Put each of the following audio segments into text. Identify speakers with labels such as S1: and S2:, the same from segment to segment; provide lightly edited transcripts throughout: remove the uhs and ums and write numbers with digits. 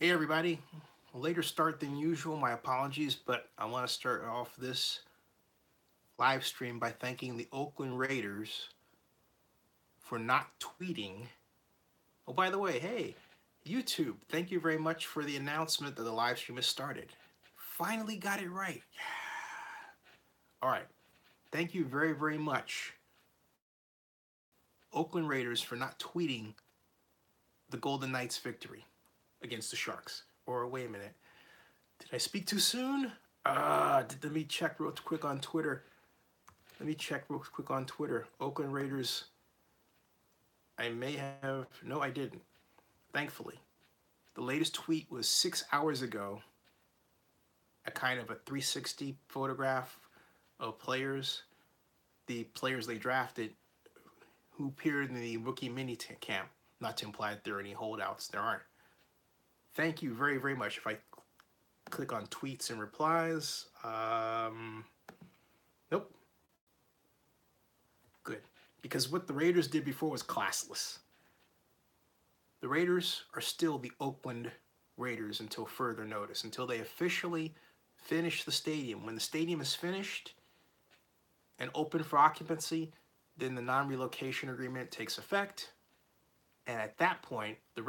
S1: Hey everybody, a later start than usual. My apologies, but I want to start off this live stream by thanking the Oakland Raiders for not tweeting. Oh, by the way, hey, YouTube, thank you very much for the announcement that the live stream has started. Finally got it right. All right, thank you very, very much, Oakland Raiders, for not tweeting the Golden Knights' victory against the Sharks. Or wait a minute, did I speak too soon? Let me check real quick on Twitter. Oakland Raiders. I may have. No, I didn't. Thankfully. The latest tweet was 6 hours ago. A kind of a 360 photograph of players, the players they drafted who appeared in the rookie mini camp. Not to imply that there are any holdouts. There aren't. Thank you very, very much. If I click on tweets and replies, nope. Good. Because what the Raiders did before was classless. The Raiders are still the Oakland Raiders until further notice, until they officially finish the stadium. When the stadium is finished and open for occupancy, then the non-relocation agreement takes effect. And at that point, the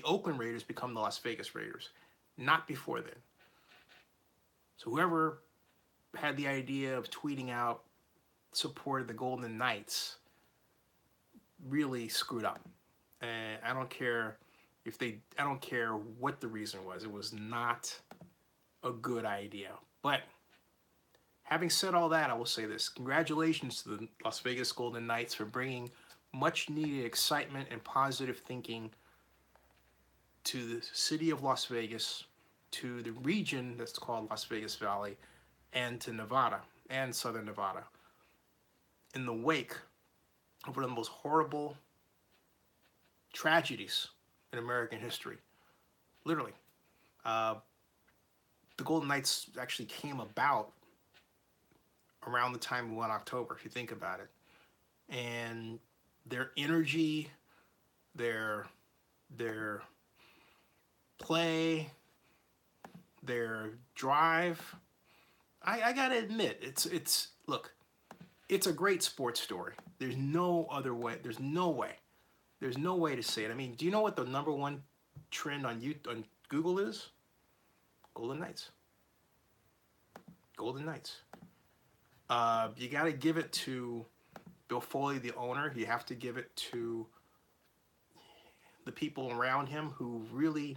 S1: Oakland Raiders become the Las Vegas Raiders, not before then. So whoever had the idea of tweeting out support of the Golden Knights really screwed up. And I don't care what the reason was. It was not a good idea. But having said all that, I will say this. Congratulations to the Las Vegas Golden Knights for bringing much needed excitement and positive thinking to the city of Las Vegas, to the region that's called Las Vegas Valley, and to Nevada and Southern Nevada in the wake of one of the most horrible tragedies in American history. Literally. Uh, the Golden Knights actually came about around the time we won October, if you think about it. And their energy, their their play, their drive. I gotta admit, it's look, it's a great sports story. There's no other way. There's no way. There's no way to say it. I mean, do you know what the number one trend on Google is? Golden Knights. Golden Knights. You got to give it to Bill Foley, the owner. You have to give it to the people around him who really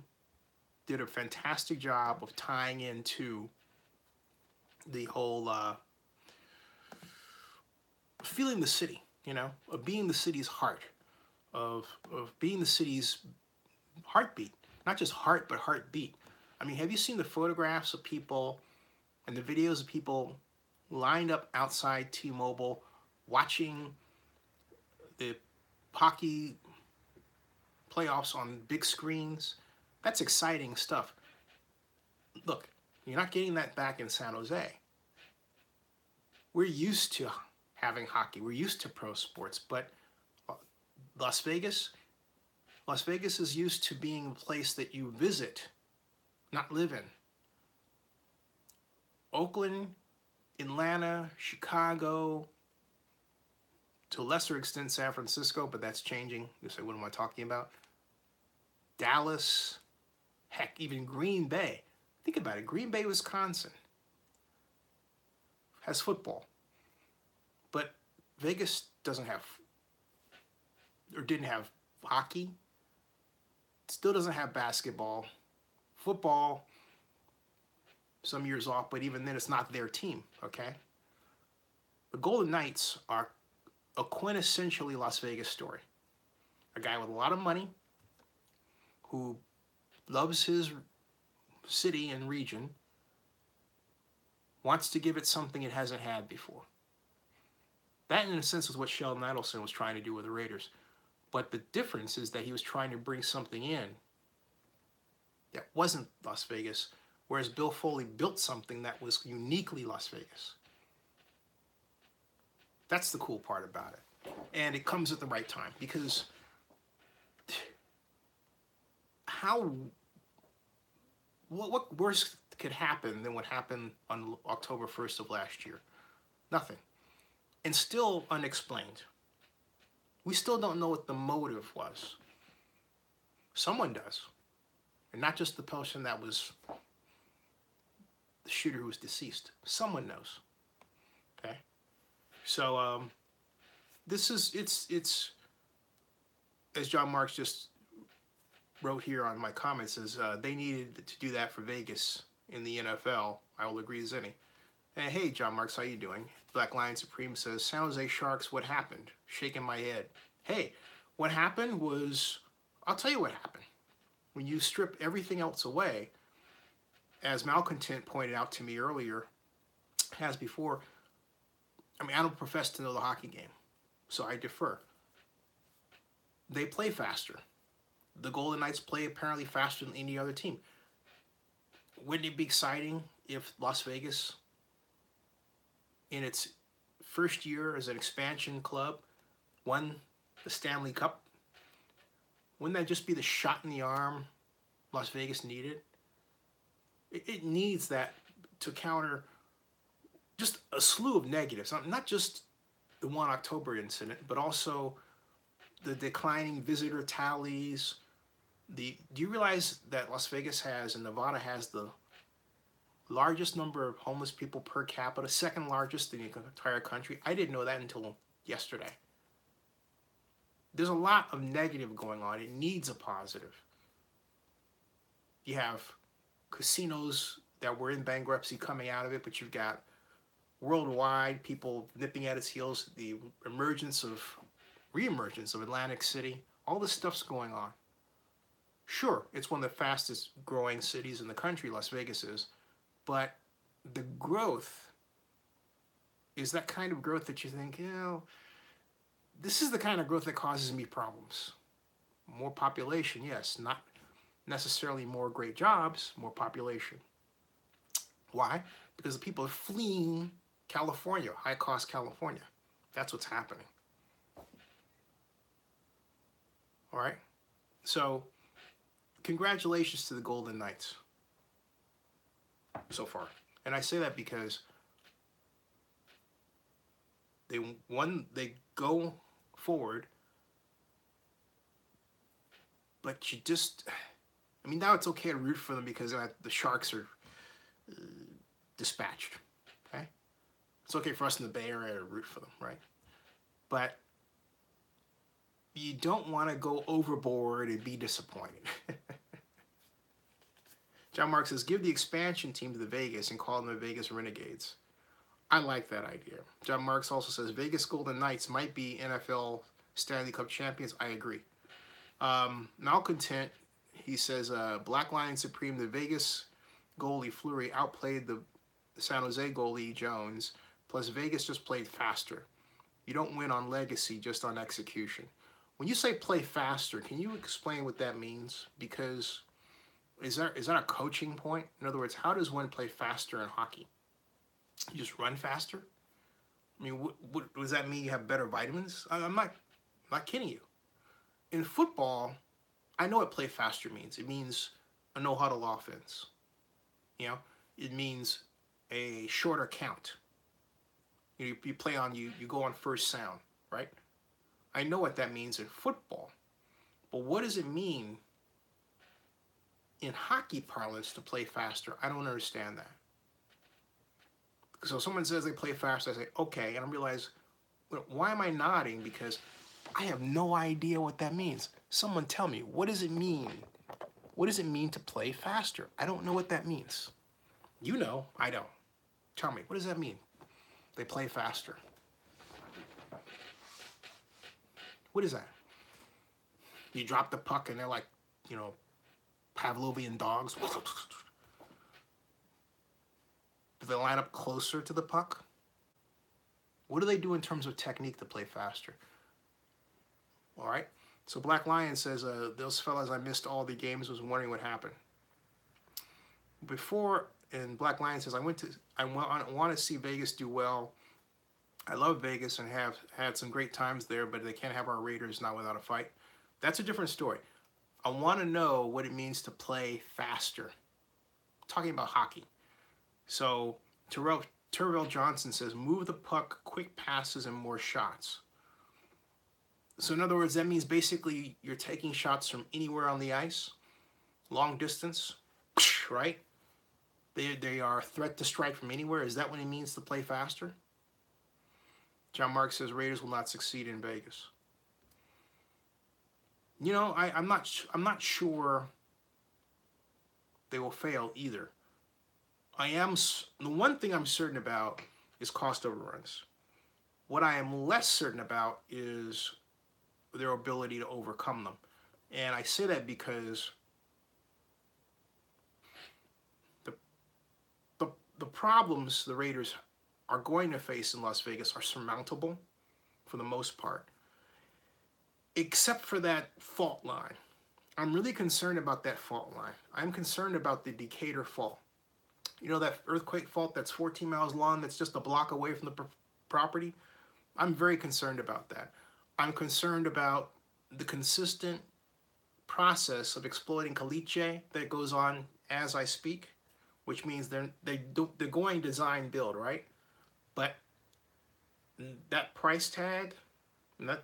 S1: did a fantastic job of tying into the whole feeling the city, of being the city's heart, of being the city's heartbeat. Not just heart, but heartbeat. I mean, have you seen the photographs of people and the videos of people lined up outside T-Mobile watching the hockey playoffs on big screens? That's exciting stuff. Look, you're not getting that back in San Jose. We're used to having hockey. We're used to pro sports, but Las Vegas, Las Vegas is used to being a place that you visit, not live in. Oakland, Atlanta, Chicago, to a lesser extent San Francisco, but that's changing. You say, what am I talking about? Dallas, heck, even Green Bay. Think about it. Green Bay, Wisconsin has football, but Vegas doesn't have, or didn't have hockey, still doesn't have basketball, football, some years off, but even then it's not their team, okay? The Golden Knights are a quintessentially Las Vegas story. A guy with a lot of money who loves his city and region, wants to give it something it hasn't had before. That, in a sense, was what Sheldon Adelson was trying to do with the Raiders. But the difference is that he was trying to bring something in that wasn't Las Vegas, whereas Bill Foley built something that was uniquely Las Vegas. That's the cool part about it. And it comes at the right time because how What worse could happen than what happened on October 1st of last year? Nothing. And still unexplained. We still don't know what the motive was. Someone does. And not just the person that was the shooter who was deceased. Someone knows. Okay? So this is it's as John Marks just wrote here on my comments, is they needed to do that for Vegas in the NFL. I will agree as any. And hey, John Marks, how you doing? Black Lion Supreme says, San Jose Sharks, what happened? Shaking my head. Hey, what happened was, I'll tell you what happened. When you strip everything else away, as Malcontent pointed out to me earlier, as before, I mean, I don't profess to know the hockey game, so I defer. They play faster. The Golden Knights play apparently faster than any other team. Wouldn't it be exciting if Las Vegas, in its first year as an expansion club, won the Stanley Cup? Wouldn't that just be the shot in the arm Las Vegas needed? It needs that to counter just a slew of negatives, not just the 1 October incident, but also the declining visitor tallies. Do you realize that Las Vegas has and Nevada has the largest number of homeless people per capita, second largest in the entire country? I didn't know that until yesterday. There's a lot of negative going on. It needs a positive. You have casinos that were in bankruptcy coming out of it, but you've got worldwide people nipping at its heels, the reemergence of Atlantic City. All this stuff's going on. Sure, it's one of the fastest growing cities in the country, Las Vegas is, but the growth is that kind of growth that you think, this is the kind of growth that causes me problems. More population, yes, not necessarily more great jobs, more population. Why? Because the people are fleeing California, high-cost California. That's what's happening. All right? So, congratulations to the Golden Knights so far. And I say that because they go forward, but you just, I mean, now it's okay to root for them because the Sharks are dispatched, okay? It's okay for us in the Bay Area to root for them, right? But you don't want to go overboard and be disappointed. John Mark says, give the expansion team to the Vegas and call them the Vegas Renegades. I like that idea. John Marks also says, Vegas Golden Knights might be NFL Stanley Cup champions. I agree. Malcontent, he says, Black Lion Supreme, the Vegas goalie Fleury outplayed the San Jose goalie Jones, plus Vegas just played faster. You don't win on legacy, just on execution. When you say play faster, can you explain what that means? Because is that a coaching point? In other words, how does one play faster in hockey? You just run faster? I mean, what does that mean? You have better vitamins? I'm not kidding you. In football, I know what play faster means. It means a no-huddle offense. It means a shorter count. You play on, you go on first sound, right? I know what that means in football. But what does it mean in hockey parlance to play faster? I don't understand that. So someone says they play faster, I say, okay, and I realize, why am I nodding? Because I have no idea what that means. Someone tell me, what does it mean? What does it mean to play faster? I don't know what that means. You know, I don't. Tell me, what does that mean? They play faster. What is that? You drop the puck and they're like, Pavlovian dogs. Do they line up closer to the puck? What do they do in terms of technique to play faster? All right. So Black Lion says, those fellas, I missed all the games, was wondering what happened. And Black Lion says, I want to see Vegas do well. I love Vegas and have had some great times there, but they can't have our Raiders not without a fight. That's a different story. I want to know what it means to play faster. talking about hockey. So Terrell Johnson says, move the puck, quick passes, and more shots. So in other words, that means basically you're taking shots from anywhere on the ice, long distance, right? They are a threat to strike from anywhere. Is that what it means to play faster? John Mark says Raiders will not succeed in Vegas. You know, I'm not sure they will fail either. The one thing I'm certain about is cost overruns. What I am less certain about is their ability to overcome them. And I say that because the problems the Raiders are going to face in Las Vegas are surmountable for the most part, except for that fault line. I'm really concerned about that fault line. I'm concerned about the Decatur fault. You know, that earthquake fault that's 14 miles long, that's just a block away from the property? I'm very concerned about that. I'm concerned about the consistent process of exploiting caliche that goes on as I speak, which means they're going design build, right? But that price tag, no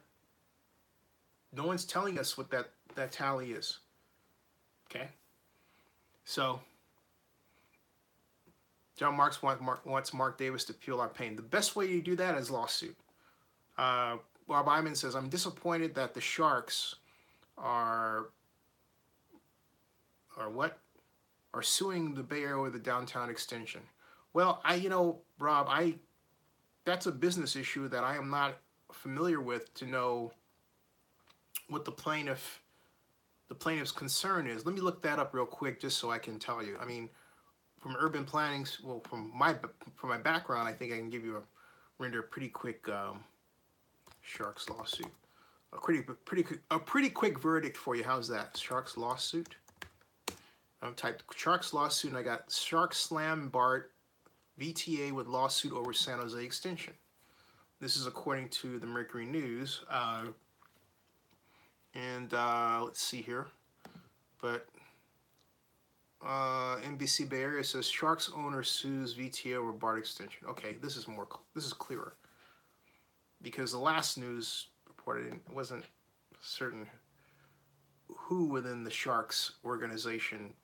S1: one's telling us what that tally is. Okay? So John Marks wants Mark Davis to feel our pain. The best way to do that is lawsuit. Bob Iman says, I'm disappointed that the Sharks are suing the Bay Area with the downtown extension. Well, Rob, that's a business issue that I am not familiar with to know what the plaintiff's concern is. Let me look that up real quick just so I can tell you. I mean, from urban planning, well, from my background, I think I can give you render a pretty quick Sharks lawsuit. A pretty quick verdict for you. How's that? Sharks lawsuit. I typed Sharks lawsuit and I got Sharks slam Bart VTA with lawsuit over San Jose extension. This is according to the Mercury News. Let's see here. But NBC Bay Area says Sharks owner sues VTA over Bart extension. Okay, this is clearer. Because the last news reported it wasn't certain who within the Sharks organization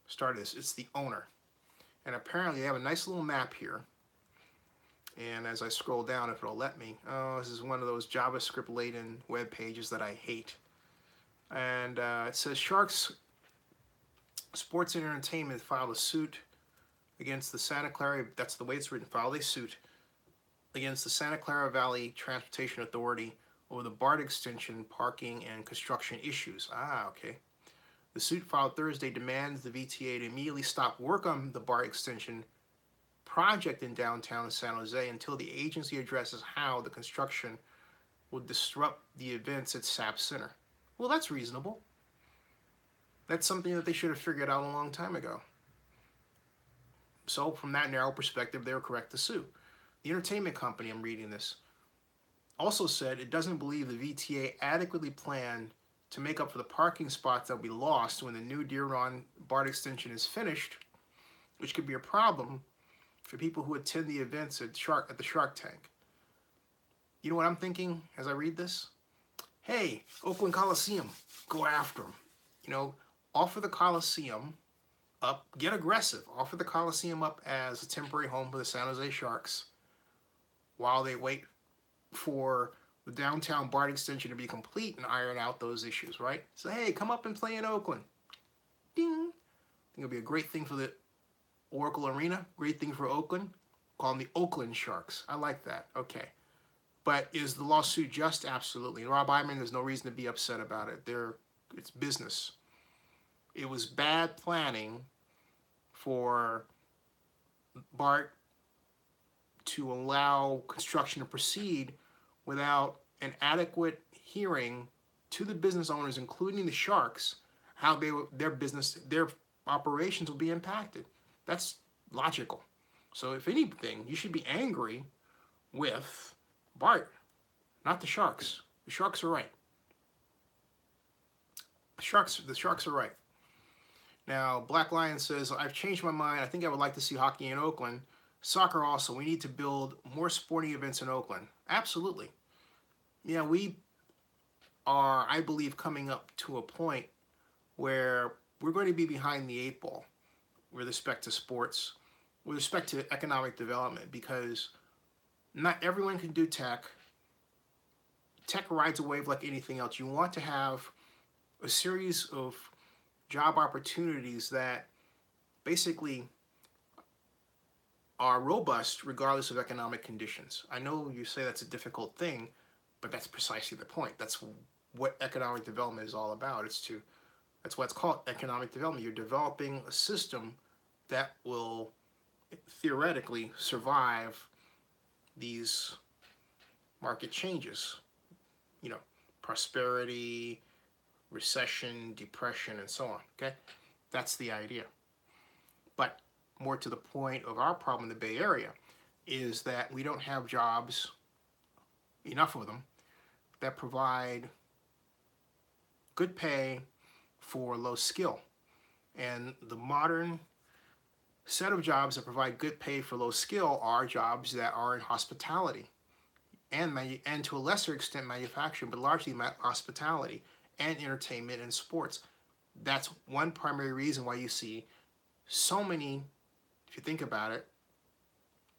S1: started this. It's the owner. And apparently they have a nice little map here. And as I scroll down, if it'll let me, this is one of those JavaScript-laden web pages that I hate. And it says Sharks Sports and Entertainment filed a suit against the Santa Clara, that's the way it's written, filed a suit against the Santa Clara Valley Transportation Authority over the BART extension, parking, and construction issues. Okay. The suit filed Thursday demands the VTA to immediately stop work on the BART extension project in downtown San Jose until the agency addresses how the construction will disrupt the events at SAP Center. Well, that's reasonable. That's something that they should have figured out a long time ago. So from that narrow perspective, they were correct to sue. The entertainment company, I'm reading this, also said it doesn't believe the VTA adequately planned to make up for the parking spots that will be lost when the new Deer Run BART extension is finished, which could be a problem for people who attend the events at the Shark Tank. You know what I'm thinking as I read this? Hey, Oakland Coliseum, go after them. You know, offer the Coliseum up, get aggressive. Offer the Coliseum up as a temporary home for the San Jose Sharks while they wait for the downtown BART extension to be complete and iron out those issues, right? So, hey, come up and play in Oakland. Ding. I think it'll be a great thing for the Oracle Arena, great thing for Oakland. Call them the Oakland Sharks. I like that. Okay. But is the lawsuit just? Absolutely. Rob Iman, there's no reason to be upset about it. It's business. It was bad planning for BART to allow construction to proceed without an adequate hearing to the business owners, including the Sharks, how their operations will be impacted. That's logical. So if anything, you should be angry with BART, not the Sharks. The Sharks are right. The Sharks are right. Now, Black Lion says, I've changed my mind. I think I would like to see hockey in Oakland. Soccer also. We need to build more sporting events in Oakland. Absolutely. Yeah, we are, I believe, coming up to a point where we're going to be behind the eight ball with respect to sports, with respect to economic development, because not everyone can do tech. Tech rides a wave like anything else. You want to have a series of job opportunities that basically are robust regardless of economic conditions. I know you say that's a difficult thing, but that's precisely the point. That's what economic development is all about. That's why it's called economic development. You're developing a system that will theoretically survive these market changes. You know, prosperity, recession, depression, and so on. Okay? That's the idea. But more to the point of our problem in the Bay Area is that we don't have jobs, enough of them, that provide good pay for low skill. And the modern set of jobs that provide good pay for low skill are jobs that are in hospitality and to a lesser extent manufacturing, but largely hospitality and entertainment and sports. That's one primary reason why you see so many, if you think about it,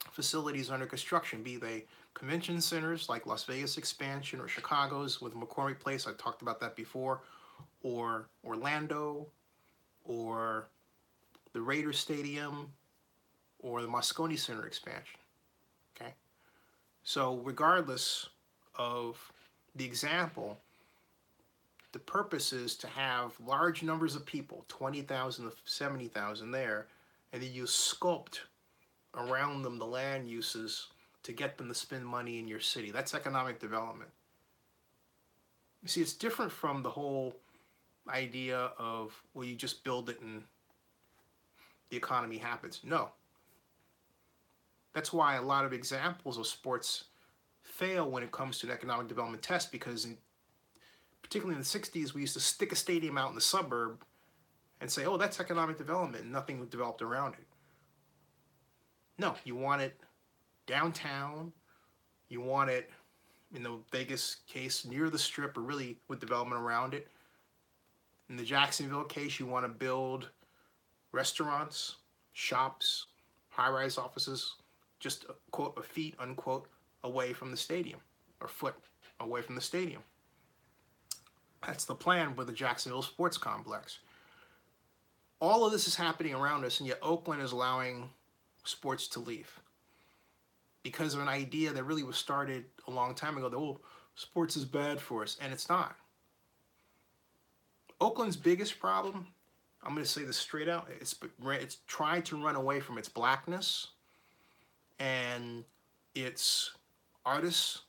S1: facilities under construction, be they convention centers like Las Vegas expansion or Chicago's with McCormick Place, I talked about that before, or Orlando, or the Raiders Stadium, or the Moscone Center expansion. Okay? So regardless of the example, the purpose is to have large numbers of people, 20,000 to 70,000 there, and then you sculpt around them the land uses to get them to spend money in your city. That's economic development. You see, it's different from the whole idea of, well, you just build it and the economy happens. No. That's why a lot of examples of sports fail when it comes to an economic development test, because particularly in the 60s, we used to stick a stadium out in the suburb and say, oh, that's economic development, and nothing developed around it. No, you want it downtown. You want it, in the Vegas case, near the Strip, or really with development around it. In the Jacksonville case, you want to build restaurants, shops, high-rise offices, just, quote, a feet, unquote, away from the stadium, or foot away from the stadium. That's the plan with the Jacksonville Sports Complex. All of this is happening around us, and yet Oakland is allowing sports to leave because of an idea that really was started a long time ago that, oh, sports is bad for us, and it's not. Oakland's biggest problem, I'm going to say this straight out, it's tried to run away from its blackness and its artist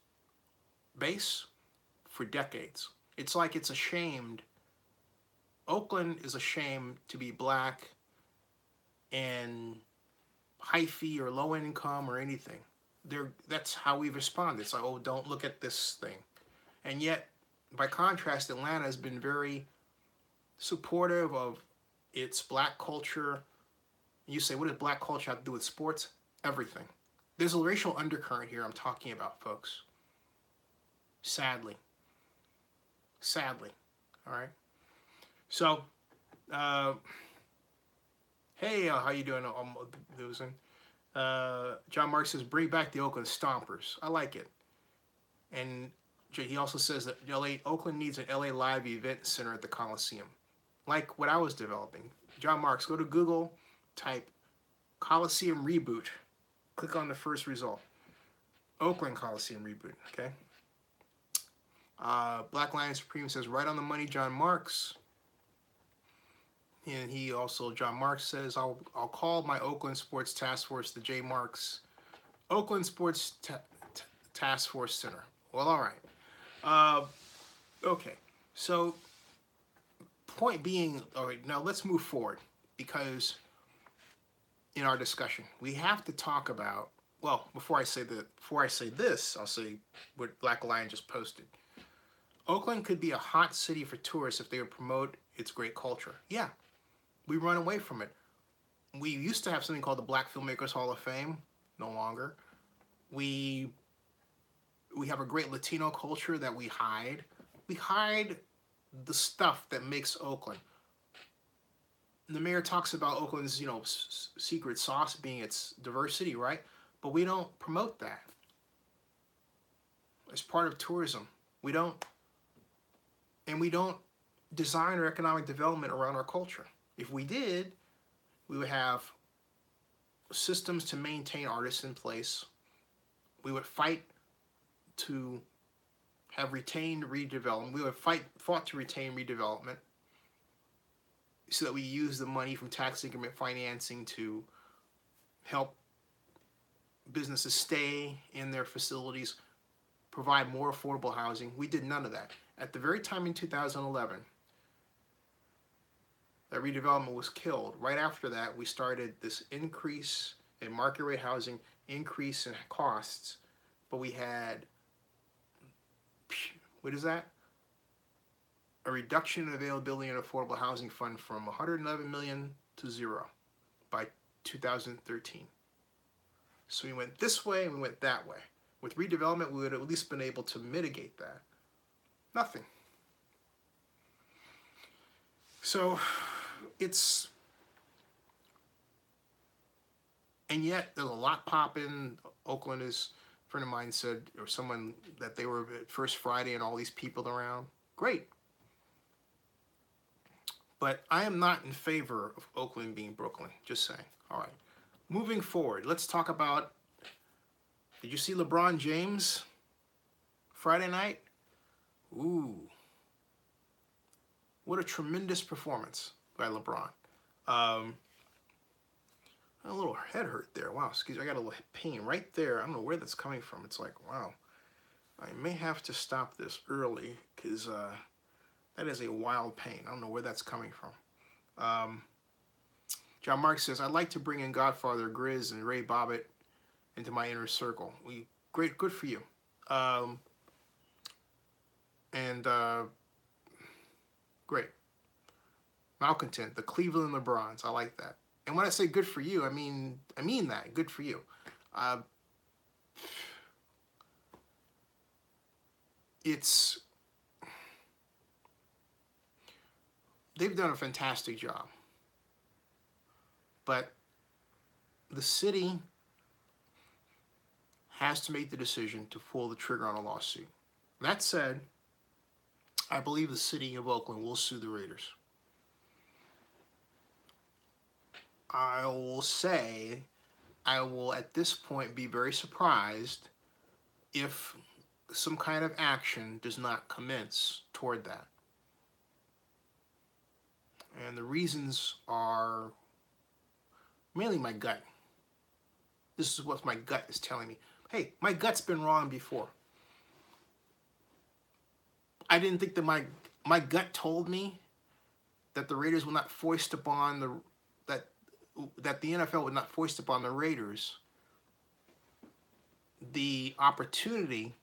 S1: base for decades. It's like it's ashamed. Oakland is ashamed to be black and high fee or low income or anything. That's how we respond. It's like, oh, don't look at this thing. And yet, by contrast, Atlanta has been very supportive of its black culture. You say, what does black culture have to do with sports? Everything. There's a racial undercurrent here I'm talking about, folks. Sadly. All right? So, hey, how you doing, John Mark says, bring back the Oakland Stompers. I like it. And he also says that Oakland needs an LA Live event center at the Coliseum, like what I was developing. John Marks, go to Google, type Coliseum reboot. Click on the first result. Oakland Coliseum reboot, okay? Black Lion Supreme says, right on the money, John Marks. And he also, John Marks says, I'll call my Oakland Sports Task Force the J. Marks Oakland Sports Task Force Center. Well, all right. Okay. So, point being, all right, now let's move forward, because in our discussion, we have to talk about, well, before I say this, I'll say what Black Lion just posted. Oakland could be a hot city for tourists if they would promote its great culture. Yeah. We run away from it. We used to have something called the Black Filmmakers Hall of Fame. No longer. We we have a great Latino culture that we hide. We hide the stuff that makes Oakland. The mayor talks about Oakland's, secret sauce being its diversity, right? But we don't promote that as part of tourism. We don't, and we don't design our economic development around our culture. If we did, we would have systems to maintain artists in place. We would fight to have retained redevelopment. We would fought to retain redevelopment so that we use the money from tax increment financing to help businesses stay in their facilities, provide more affordable housing. We did none of that. At the very time in 2011, that redevelopment was killed. Right after that, we started this increase in market rate housing, increase in costs, but we had, what is that? A reduction in availability in affordable housing fund from 111 million to zero by 2013. So we went this way and we went that way. With redevelopment, we would have at least been able to mitigate that. Nothing. So it's, and yet there's a lot popping. Oakland is, a friend of mine said, or someone, that they were at First Friday and all these people around. Great. But I am not in favor of Oakland being Brooklyn. Just saying. All right. Moving forward, let's talk about, did you see LeBron James Friday night? Ooh. What a tremendous performance by LeBron. A little head hurt there. Wow, excuse me. I got a little pain right there. I don't know where that's coming from. It's like, wow. I may have to stop this early because that is a wild pain. I don't know where that's coming from. John Mark says, I'd like to bring in Godfather Grizz and Ray Bobbitt into my inner circle. Great, good for you. Great. Malcontent, the Cleveland LeBrons. I like that. And when I say good for you, I mean that. Good for you. They've done a fantastic job. But the city has to make the decision to pull the trigger on a lawsuit. That said, I believe the city of Oakland will sue the Raiders. I will say, I will at this point be very surprised if some kind of action does not commence toward that. And the reasons are mainly my gut. This is what my gut is telling me. Hey, my gut's been wrong before. I didn't think that my gut told me that the Raiders will not foist upon that the NFL would not foist upon the Raiders the opportunity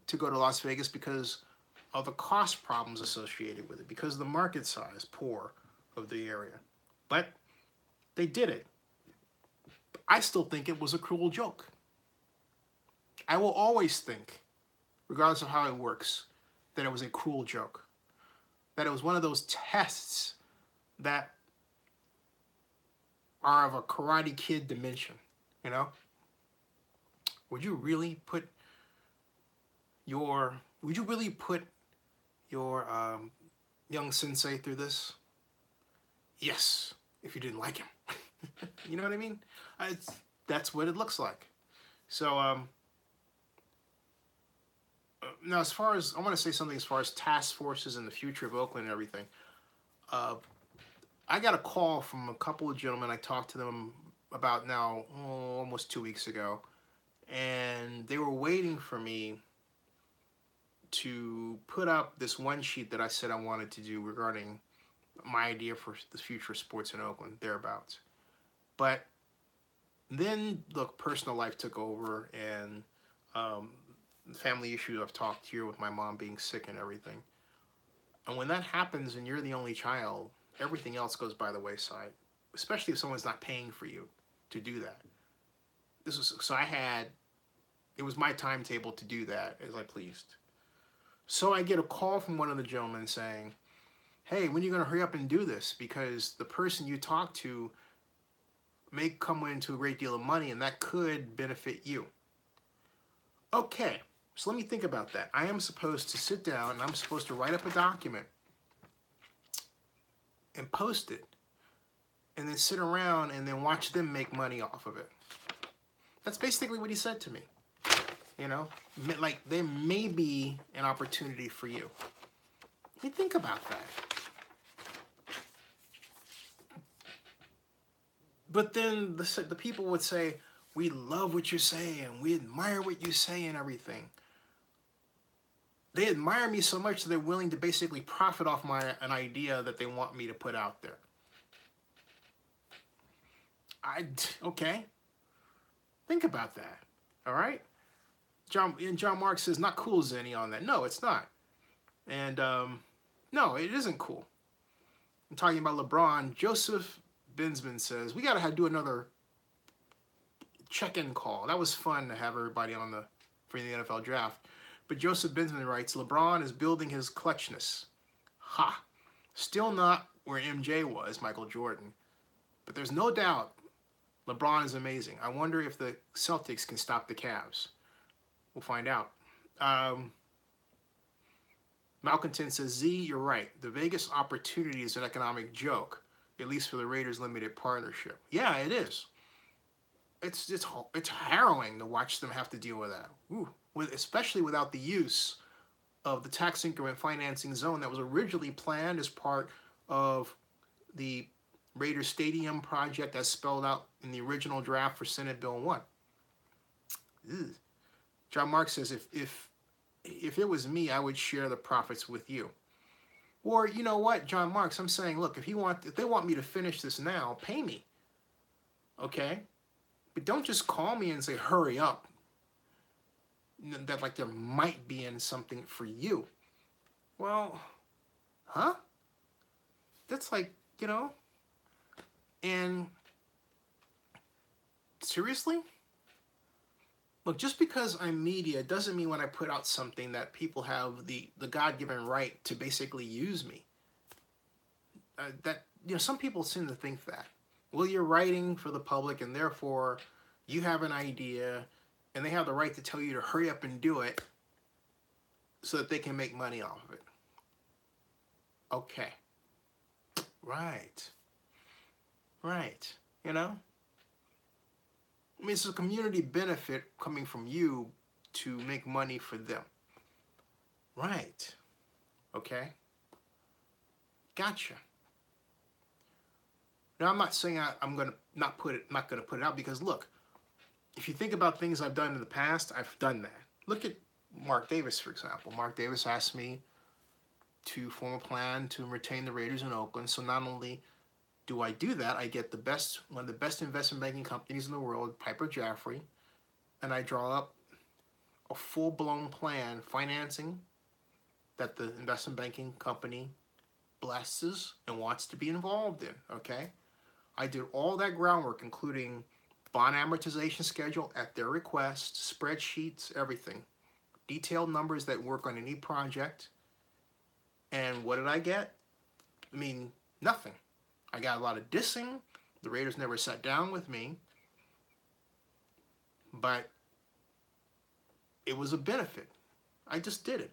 S1: to go to Las Vegas because of the cost problems associated with it, because of the market size poor of the area. But they did it. I still think it was a cruel joke. I will always think, regardless of how it works, that it was a cruel joke. That it was one of those tests that are of a Karate Kid dimension, you know? Would you really put your young sensei through this? Yes, if you didn't like him. You know what I mean? That's what it looks like. So, now as far as, I want to say something as far as task forces and the future of Oakland and everything. I got a call from a couple of gentlemen. I talked to them about now, almost 2 weeks ago. And they were waiting for me to put up this one sheet that I said I wanted to do regarding my idea for the future of sports in Oakland, thereabouts. But then, look, personal life took over, and family issues I've talked here with my mom being sick and everything. And when that happens and you're the only child, everything else goes by the wayside, especially if someone's not paying for you to do that. It was my timetable to do that as I pleased. So I get a call from one of the gentlemen saying, hey, when are you going to hurry up and do this? Because the person you talk to may come into a great deal of money, and that could benefit you. Okay, so let me think about that. I am supposed to sit down, and I'm supposed to write up a document and post it, and then sit around and then watch them make money off of it. That's basically what he said to me. You know, like there may be an opportunity for you. Let me think about that. But then the people would say, we love what you're saying, we admire what you say and everything. They admire me so much that they're willing to basically profit off an idea that they want me to put out there. Okay. Think about that. All right? John Mark says, not cool, Zenny, on that. No, it's not. And no, it isn't cool. I'm talking about LeBron. Joseph Binsman says, we got to do another check-in call. That was fun to have everybody for the NFL draft. But Joseph Binsman writes, LeBron is building his clutchness. Ha! Still not where MJ was, Michael Jordan. But there's no doubt LeBron is amazing. I wonder if the Celtics can stop the Cavs. We'll find out. Malcontent says, Z, you're right. The Vegas opportunity is an economic joke, at least for the Raiders limited partnership. Yeah, it is. It's harrowing to watch them have to deal with that. Ooh. Especially without the use of the tax increment financing zone that was originally planned as part of the Raiders Stadium project as spelled out in the original draft for Senate Bill 1. Ugh. John Mark says, if it was me, I would share the profits with you. Or, you know what, John Marks, I'm saying, look, if they want me to finish this now, pay me. Okay? But don't just call me and say, hurry up. That like there might be in something for you. Well, huh? That's like, you know, and seriously? Look, just because I'm media doesn't mean when I put out something that people have the God-given right to basically use me. Some people seem to think that. Well, you're writing for the public and therefore you have an idea and they have the right to tell you to hurry up and do it so that they can make money off of it. Okay. Right. You know? I mean, it's a community benefit coming from you to make money for them. Right. Okay. Gotcha. Now, I'm not saying I'm gonna not put it out because look, if you think about things I've done in the past, I've done that. Look at Mark Davis, for example. Mark Davis asked me to form a plan to retain the Raiders in Oakland. So not only do I do that, I get one of the best investment banking companies in the world, Piper Jaffray, and I draw up a full-blown plan, financing that the investment banking company blesses and wants to be involved in, okay? I did all that groundwork, including bond amortization schedule at their request, spreadsheets, everything. Detailed numbers that work on any project. And what did I get? I mean, nothing. I got a lot of dissing. The Raiders never sat down with me. But it was a benefit. I just did it.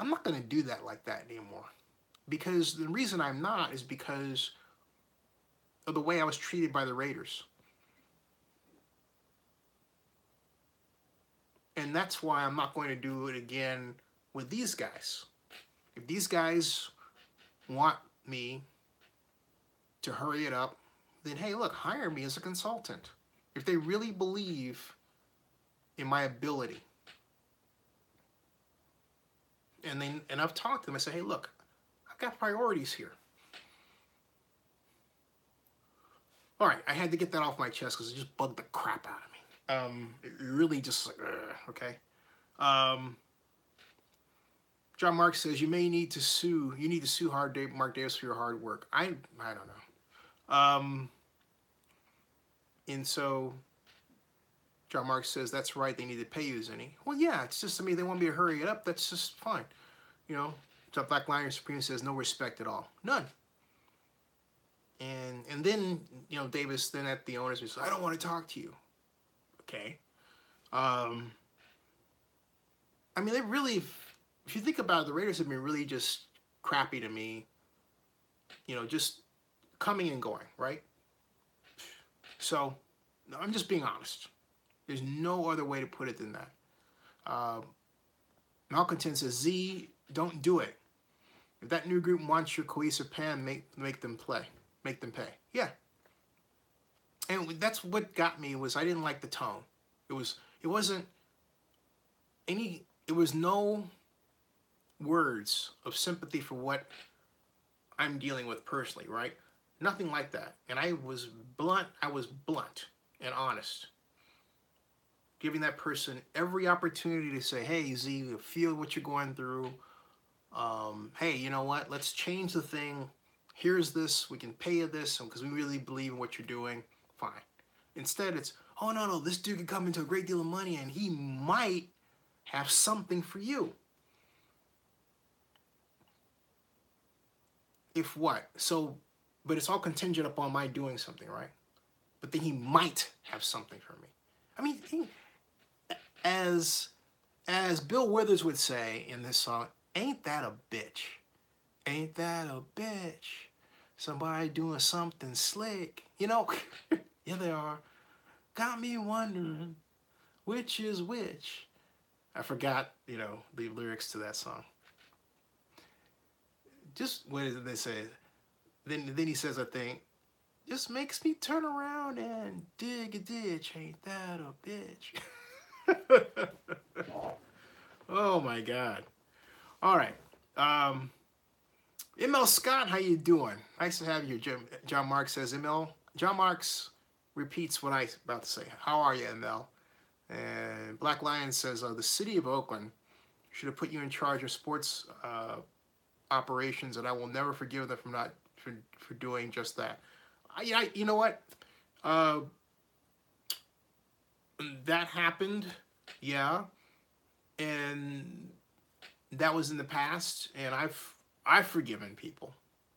S1: I'm not going to do that like that anymore. Because the reason I'm not is because of the way I was treated by the Raiders. And that's why I'm not going to do it again with these guys. If these guys want me to hurry it up, then hey, look, hire me as a consultant. If they really believe in my ability. And I've talked to them. I say, hey, look, I've got priorities here. All right, I had to get that off my chest because it just bugged the crap out of me. It really just like, okay. John Marks says you may need to sue. You need to sue Mark Davis for your hard work. I don't know. And so John Marks says that's right. They need to pay you, Zinni. Well, yeah. It's just, I mean, they want me to hurry it up. That's just fine. You know. So Black Lion Supreme says no respect at all. None. And then, you know, Davis then at the owners says, I don't want to talk to you. Okay. I mean, they really, if you think about it, the Raiders have been really just crappy to me. You know, just coming and going, right? So, I'm just being honest. There's no other way to put it than that. Malcontent says, Z, don't do it. If that new group wants your cohesive plan, make them play. Make them pay. Yeah. And that's what got me was I didn't like the tone. It was no words of sympathy for what I'm dealing with personally, right? Nothing like that. And I was blunt and honest. Giving that person every opportunity to say, hey, Z, I feel what you're going through. Hey, you know what? Let's change the thing. Here's this. We can pay you this because we really believe in what you're doing. Fine. Instead, it's, oh, no, this dude could come into a great deal of money and he might have something for you. If what? So, but it's all contingent upon my doing something, right? But then he might have something for me. I mean, as Bill Withers would say in this song, ain't that a bitch? Ain't that a bitch? Somebody doing something slick. You know, yeah, they are. Got me wondering which is which. I forgot, you know, the lyrics to that song. Just, what did they say? Then he says, I think, just makes me turn around and dig a ditch. Ain't that a bitch? Oh, my God. All right. ML Scott, how you doing? Nice to have you. John Marks says, ML. John Marks repeats what I was about to say. How are you, ML? And Black Lion says, the city of Oakland should have put you in charge of sports operations, and I will never forgive them for doing just that. You know what? That happened, yeah, and that was in the past, and I've forgiven people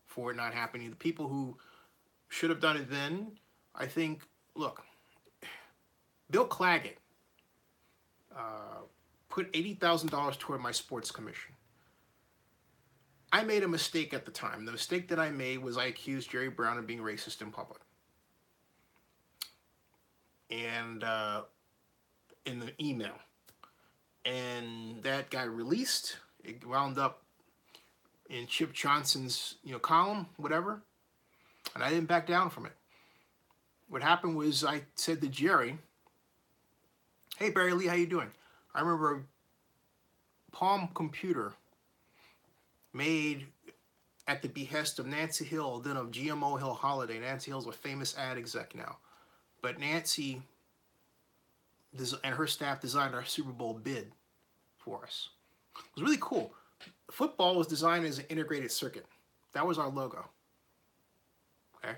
S1: for it not happening. The people who should have done it then, I think, look, Bill Claggett put $80,000 toward my sports commission. I made a mistake at the time. The mistake that I made was I accused Jerry Brown of being racist in public. And in the email. And that got released. It wound up in Chip Johnson's, column, whatever. And I didn't back down from it. What happened was I said to Jerry, hey, Barry Lee, how you doing? I remember Palm Computer made at the behest of Nancy Hill, then of GMO Hill Holiday. Nancy Hill's a famous ad exec now. But Nancy and her staff designed our Super Bowl bid for us. It was really cool. Football was designed as an integrated circuit. That was our logo. Okay?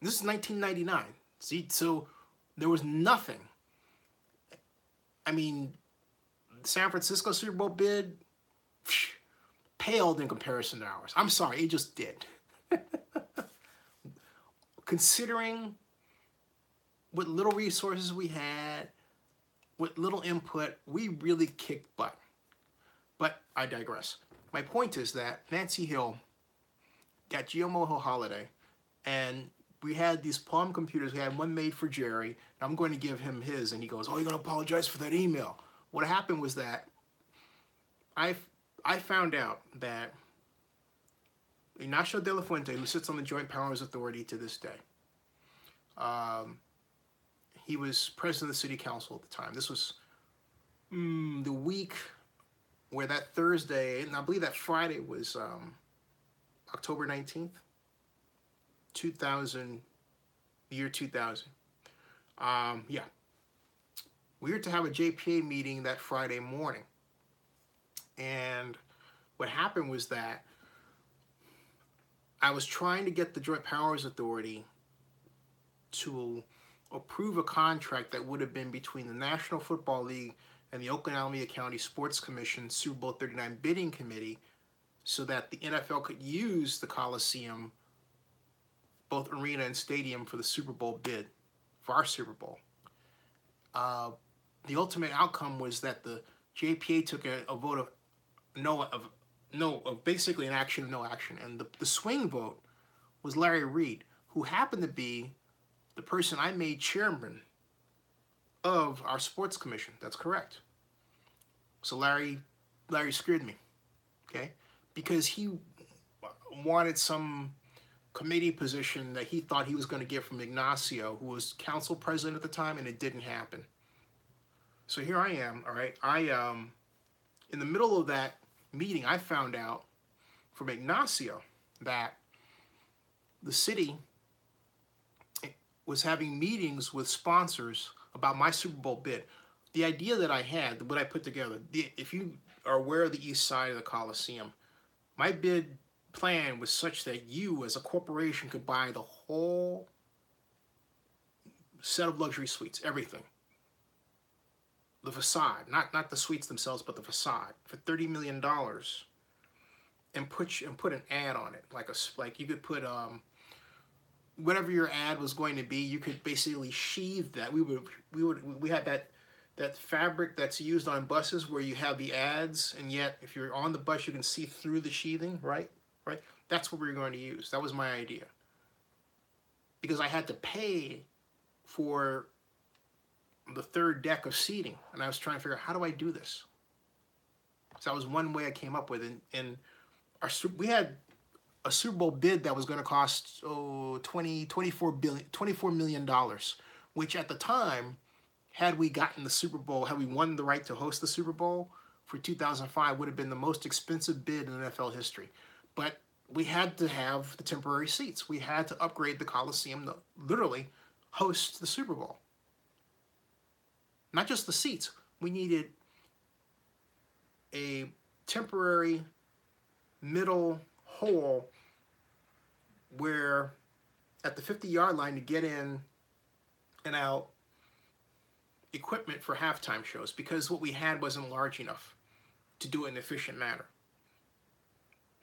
S1: This is 1999. See, so there was nothing. I mean, the San Francisco Super Bowl bid paled in comparison to ours. I'm sorry, it just did. Considering what little resources we had, what little input, we really kicked butt. But I digress. My point is that Nancy Hill got GMO Hill Holiday, and we had these Palm computers. We had one made for Jerry, and I'm going to give him his, and he goes, oh, you're going to apologize for that email. What happened was that I found out that Ignacio de la Fuente, who sits on the Joint Powers Authority to this day, he was president of the city council at the time. This was the week where that Thursday, and I believe that Friday was October 19th, 2000, year 2000. Yeah. We were to have a JPA meeting that Friday morning. And What happened was that I was trying to get the Joint Powers Authority to approve a contract that would have been between the National Football League and the Oakland Alameda County Sports Commission Super Bowl 39 bidding committee so that the NFL could use the Coliseum, both arena and stadium, for the Super Bowl bid, for our Super Bowl. The ultimate outcome was that the JPA took a vote of basically an action of no action, and the swing vote was Larry Reed, who happened to be the person I made chairman of our sports commission. That's correct. So Larry screwed me, okay, because he wanted some committee position that he thought he was going to get from Ignacio, who was council president at the time, and it didn't happen. So here I am, all right. In the middle of that meeting, I found out from Ignacio that the city was having meetings with sponsors about my Super Bowl bid. The idea that I had, what I put together, if you are aware of the east side of the Coliseum, my bid plan was such that you as a corporation could buy the whole set of luxury suites, everything. The facade, not the suites themselves, but the facade, for $30 million, and put an ad on it, like you could put whatever your ad was going to be. You could basically sheathe that. We had that fabric that's used on buses where you have the ads, and yet if you're on the bus you can see through the sheathing, right? That's what we were going to use. That was my idea, because I had to pay for the third deck of seating, and I was trying to figure out, how do I do this? So that was one way I came up with it. And we had a Super Bowl bid that was going to cost $24 million, which at the time, had we gotten the Super Bowl, had we won the right to host the Super Bowl for 2005, would have been the most expensive bid in NFL history. But we had to have the temporary seats. We had to upgrade the Coliseum to literally host the Super Bowl. Not just the seats. We needed a temporary middle hole where at the 50-yard line to get in and out equipment for halftime shows, because what we had wasn't large enough to do it in an efficient manner.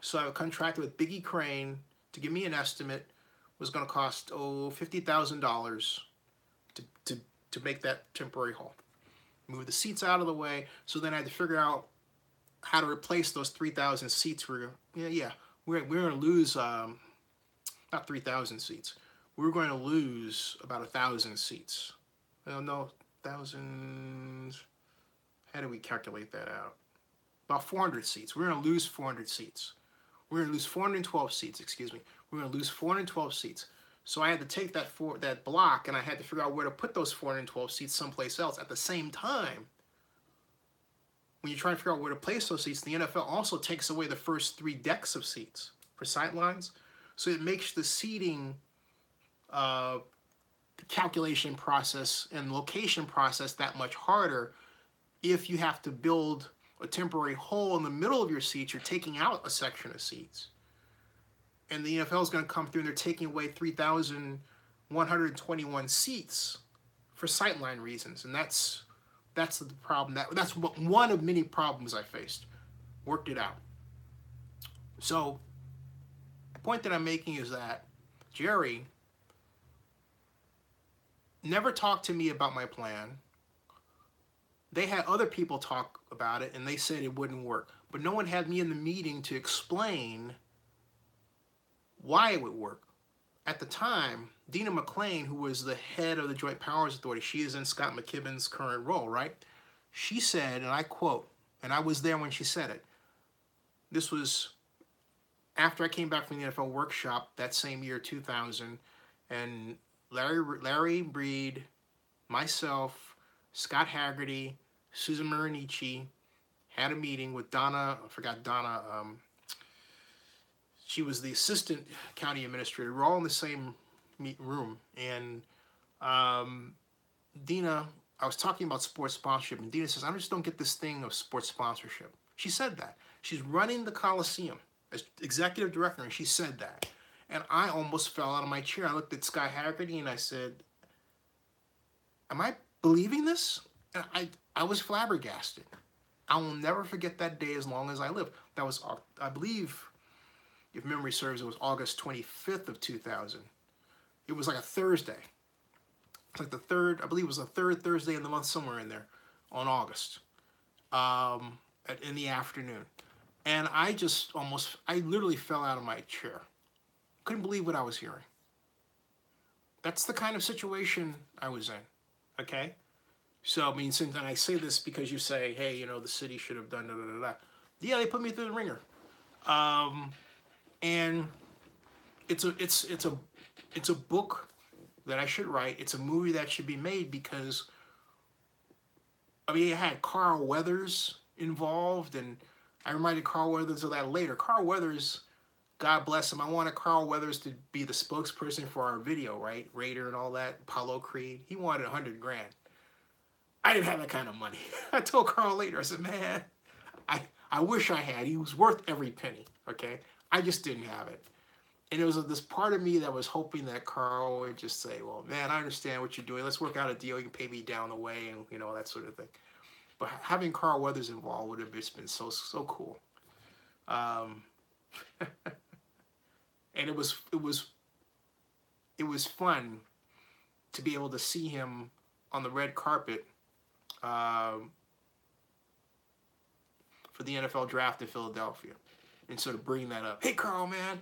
S1: So I contracted with Biggie Crane to give me an estimate. It was going to cost $50,000 to make that temporary hall. Move the seats out of the way. So then I had to figure out how to replace those 3,000 seats. We're going to lose not 3,000 seats. We're going to lose about 1,000 seats. No, thousands. How do we calculate that out? About 400 seats. We're going to lose 400 seats. We're going to lose 412 seats. Excuse me. We're going to lose 412 seats. So I had to take that block, and I had to figure out where to put those 412 seats someplace else. At the same time, when you're trying to figure out where to place those seats, the NFL also takes away the first 3 decks of seats for sidelines. So it makes the seating calculation process and location process that much harder. If you have to build a temporary hole in the middle of your seats, you're taking out a section of seats. And the NFL is going to come through and they're taking away 3,121 seats for sightline reasons. And that's the problem. That's one of many problems I faced. Worked it out. So the point that I'm making is that Jerry never talked to me about my plan. They had other people talk about it, and they said it wouldn't work. But no one had me in the meeting to explain why it would work. At the time, Dina McClain, who was the head of the Joint Powers Authority, she is in Scott McKibben's current role, right? She said, and I quote, and I was there when she said it, this was after I came back from the NFL workshop that same year, 2000, and Larry Breed, myself, Scott Haggerty, Susan Marinici had a meeting with Donna, I forgot Donna, she was the assistant county administrator. We're all in the same room. And Dina, I was talking about sports sponsorship, and Dina says, I just don't get this thing of sports sponsorship. She said that. She's running the Coliseum as executive director, and she said that. And I almost fell out of my chair. I looked at Sky Haggerty and I said, am I believing this? And I was flabbergasted. I will never forget that day as long as I live. That was, I believe, if memory serves, it was August 25th of 2000. It was like a Thursday. It's like the third, I believe it was the third Thursday in the month, somewhere in there, on August, in the afternoon. And I just almost, I literally fell out of my chair. Couldn't believe what I was hearing. That's the kind of situation I was in, okay? So, I mean, and I say this because you say, hey, you know, the city should have done da-da-da-da. Yeah, they put me through the ringer. And it's a book that I should write. It's a movie that should be made because, I mean, it had Carl Weathers involved, and I reminded Carl Weathers of that later. Carl Weathers, God bless him, I wanted Carl Weathers to be the spokesperson for our video, right? Raider and all that, Apollo Creed. He wanted 100 grand. I didn't have that kind of money. I told Carl later, I said, man, I wish I had. He was worth every penny, okay? I just didn't have it. And it was this part of me that was hoping that Carl would just say, well, man, I understand what you're doing. Let's work out a deal. You can pay me down the way and, you know, that sort of thing. But having Carl Weathers involved would have just been so cool. And it was fun to be able to see him on the red carpet for the NFL draft in Philadelphia and sort of bring that up. Hey, Carl, man,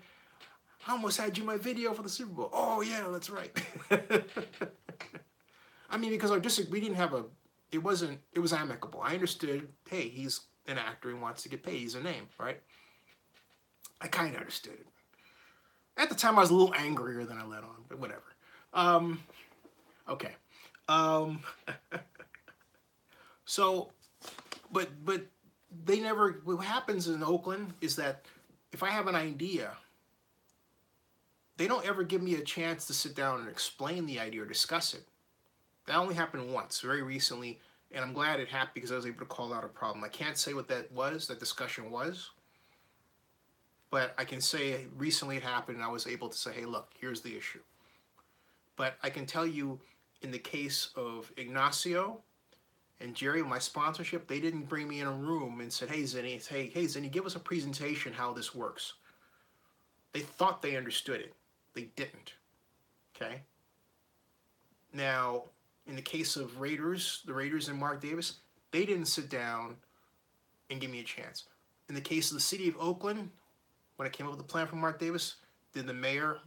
S1: I almost had you in my video for the Super Bowl. Oh, yeah, that's right. I mean, because we didn't have it was amicable. I understood, hey, he's an actor, he wants to get paid, he's a name, right? I kind of understood it. At the time, I was a little angrier than I let on, but whatever. Okay. So, but they never, what happens in Oakland is that if I have an idea, they don't ever give me a chance to sit down and explain the idea or discuss it. That only happened once, very recently, and I'm glad it happened because I was able to call out a problem. I can't say what that discussion was, but I can say recently it happened and I was able to say, hey, look, here's the issue. But I can tell you, in the case of Ignacio and Jerry, my sponsorship, they didn't bring me in a room and said, hey, Zenny, give us a presentation how this works. They thought they understood it. They didn't. Okay? Now, in the case of the Raiders and Mark Davis, they didn't sit down and give me a chance. In the case of the city of Oakland, when I came up with the plan for Mark Davis, did the mayor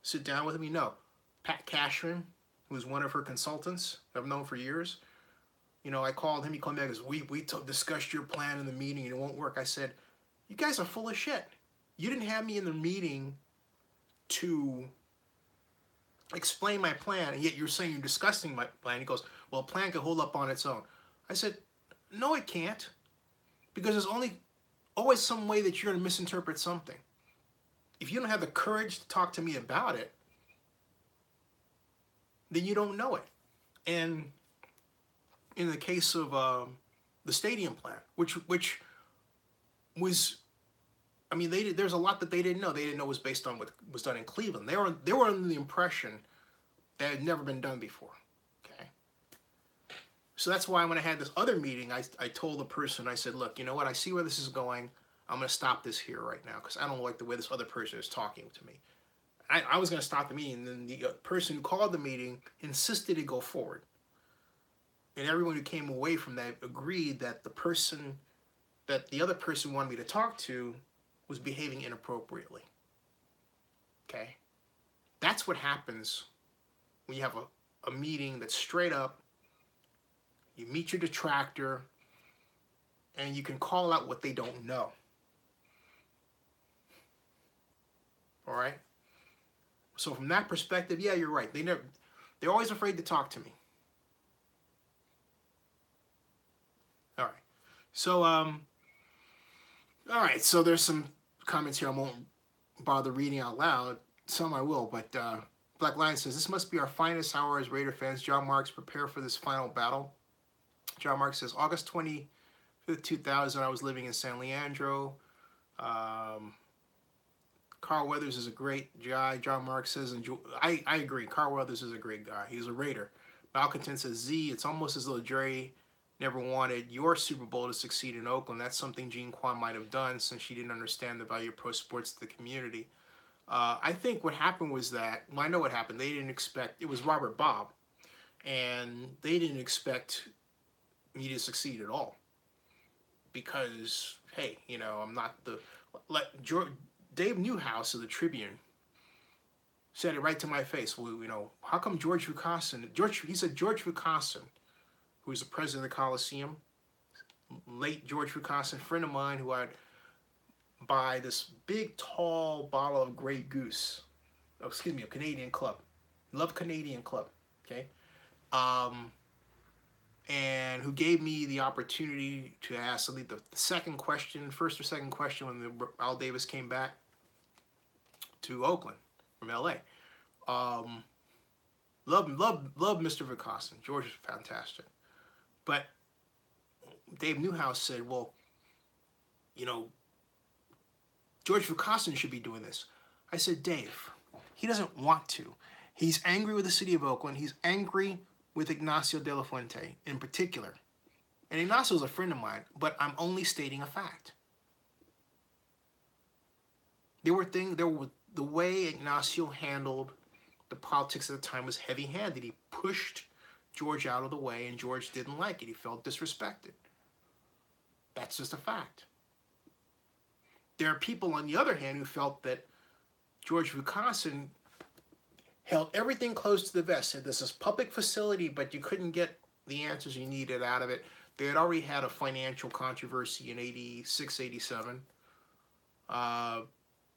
S1: sit down with me? No. Pat Cashman, who was one of her consultants, I've known for years, you know, I called him, he called me back and goes, we discussed your plan in the meeting and it won't work. I said, you guys are full of shit. You didn't have me in the meeting to explain my plan, and yet you're saying you're discussing my plan. He goes, well, a plan can hold up on its own. I said, no, it can't, because there's always some way that you're going to misinterpret something. If you don't have the courage to talk to me about it, then you don't know it. And in the case of the stadium plan, which was, I mean, there's a lot that they didn't know. They didn't know it was based on what was done in Cleveland. They were under the impression that had never been done before. Okay. So that's why when I had this other meeting, I told the person, I said, look, you know what? I see where this is going. I'm going to stop this here right now because I don't like the way this other person is talking to me. I was going to stop the meeting, and then the person who called the meeting insisted to go forward. And everyone who came away from that agreed that the other person wanted me to talk to was behaving inappropriately. Okay? That's what happens when you have a meeting that's straight up, you meet your detractor, and you can call out what they don't know. All right? So from that perspective, yeah, you're right. They're always afraid to talk to me. All right. So, all right. So there's some comments here I won't bother reading out loud. Some I will, but Black Lion says, this must be our finest hour as Raider fans. John Marks, prepare for this final battle. John Marks says, August 20, 2000, I was living in San Leandro. Um, Carl Weathers is a great guy. John Mark says, and I agree. Carl Weathers is a great guy. He's a Raider. Malcontent says, Z, it's almost as though Jerry never wanted your Super Bowl to succeed in Oakland. That's something Gene Kwan might have done since she didn't understand the value of pro sports to the community. I think what happened was that, well, I know what happened. They didn't expect, it was Robert Bob, and they didn't expect me to succeed at all. Because, hey, I'm not the, Dave Newhouse of the Tribune said it right to my face. Well, how come George Vukasin, he said George Vukasin, who was the president of the Coliseum, late George Vukasin, friend of mine, who I'd buy this big, tall bottle of Grey Goose, a Canadian Club. Love Canadian Club, okay? And who gave me the opportunity to ask the second question, first or second question when Al Davis came back to Oakland from LA. Love Mr. Vukasin. George is fantastic. But Dave Newhouse said, well, George Vukasin should be doing this. I said, Dave, he doesn't want to. He's angry with the city of Oakland. He's angry with Ignacio De La Fuente in particular. And Ignacio's a friend of mine, but I'm only stating a fact. The way Ignacio handled the politics at the time was heavy-handed. He pushed George out of the way, and George didn't like it. He felt disrespected. That's just a fact. There are people, on the other hand, who felt that George Vukasin held everything close to the vest. Said this is public facility, but you couldn't get the answers you needed out of it. They had already had a financial controversy in 86, 87.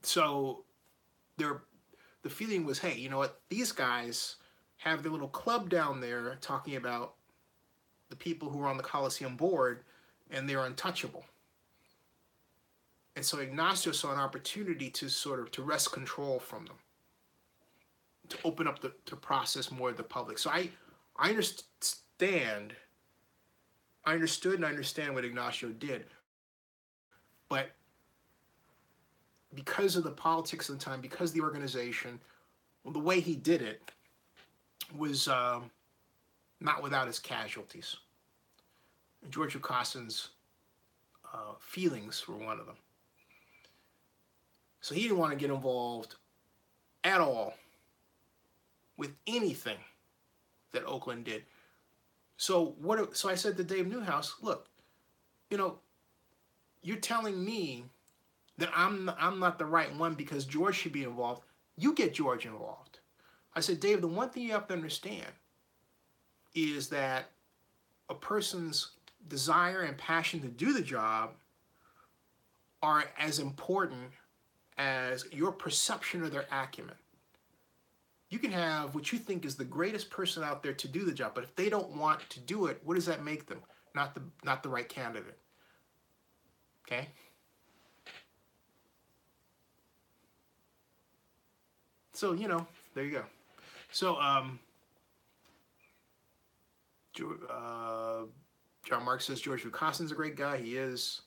S1: So the feeling was, hey, you know what? These guys have their little club down there talking about the people who are on the Coliseum board, and they're untouchable. And so Ignacio saw an opportunity to wrest control from them, to open up to process more of the public. So I understood and understand what Ignacio did. But because of the politics of the time, because of the organization, the way he did it was not without its casualties. George Vukasin's feelings were one of them. So he didn't want to get involved at all with anything that Oakland did. So I said to Dave Newhouse, look, you're telling me that I'm not the right one because George should be involved. You get George involved. I said, Dave, the one thing you have to understand is that a person's desire and passion to do the job are as important as your perception of their acumen. You can have what you think is the greatest person out there to do the job, but if they don't want to do it, what does that make them? Not the right candidate. Okay? So, there you go. So, John Mark says George Vukasin's a great guy. He is.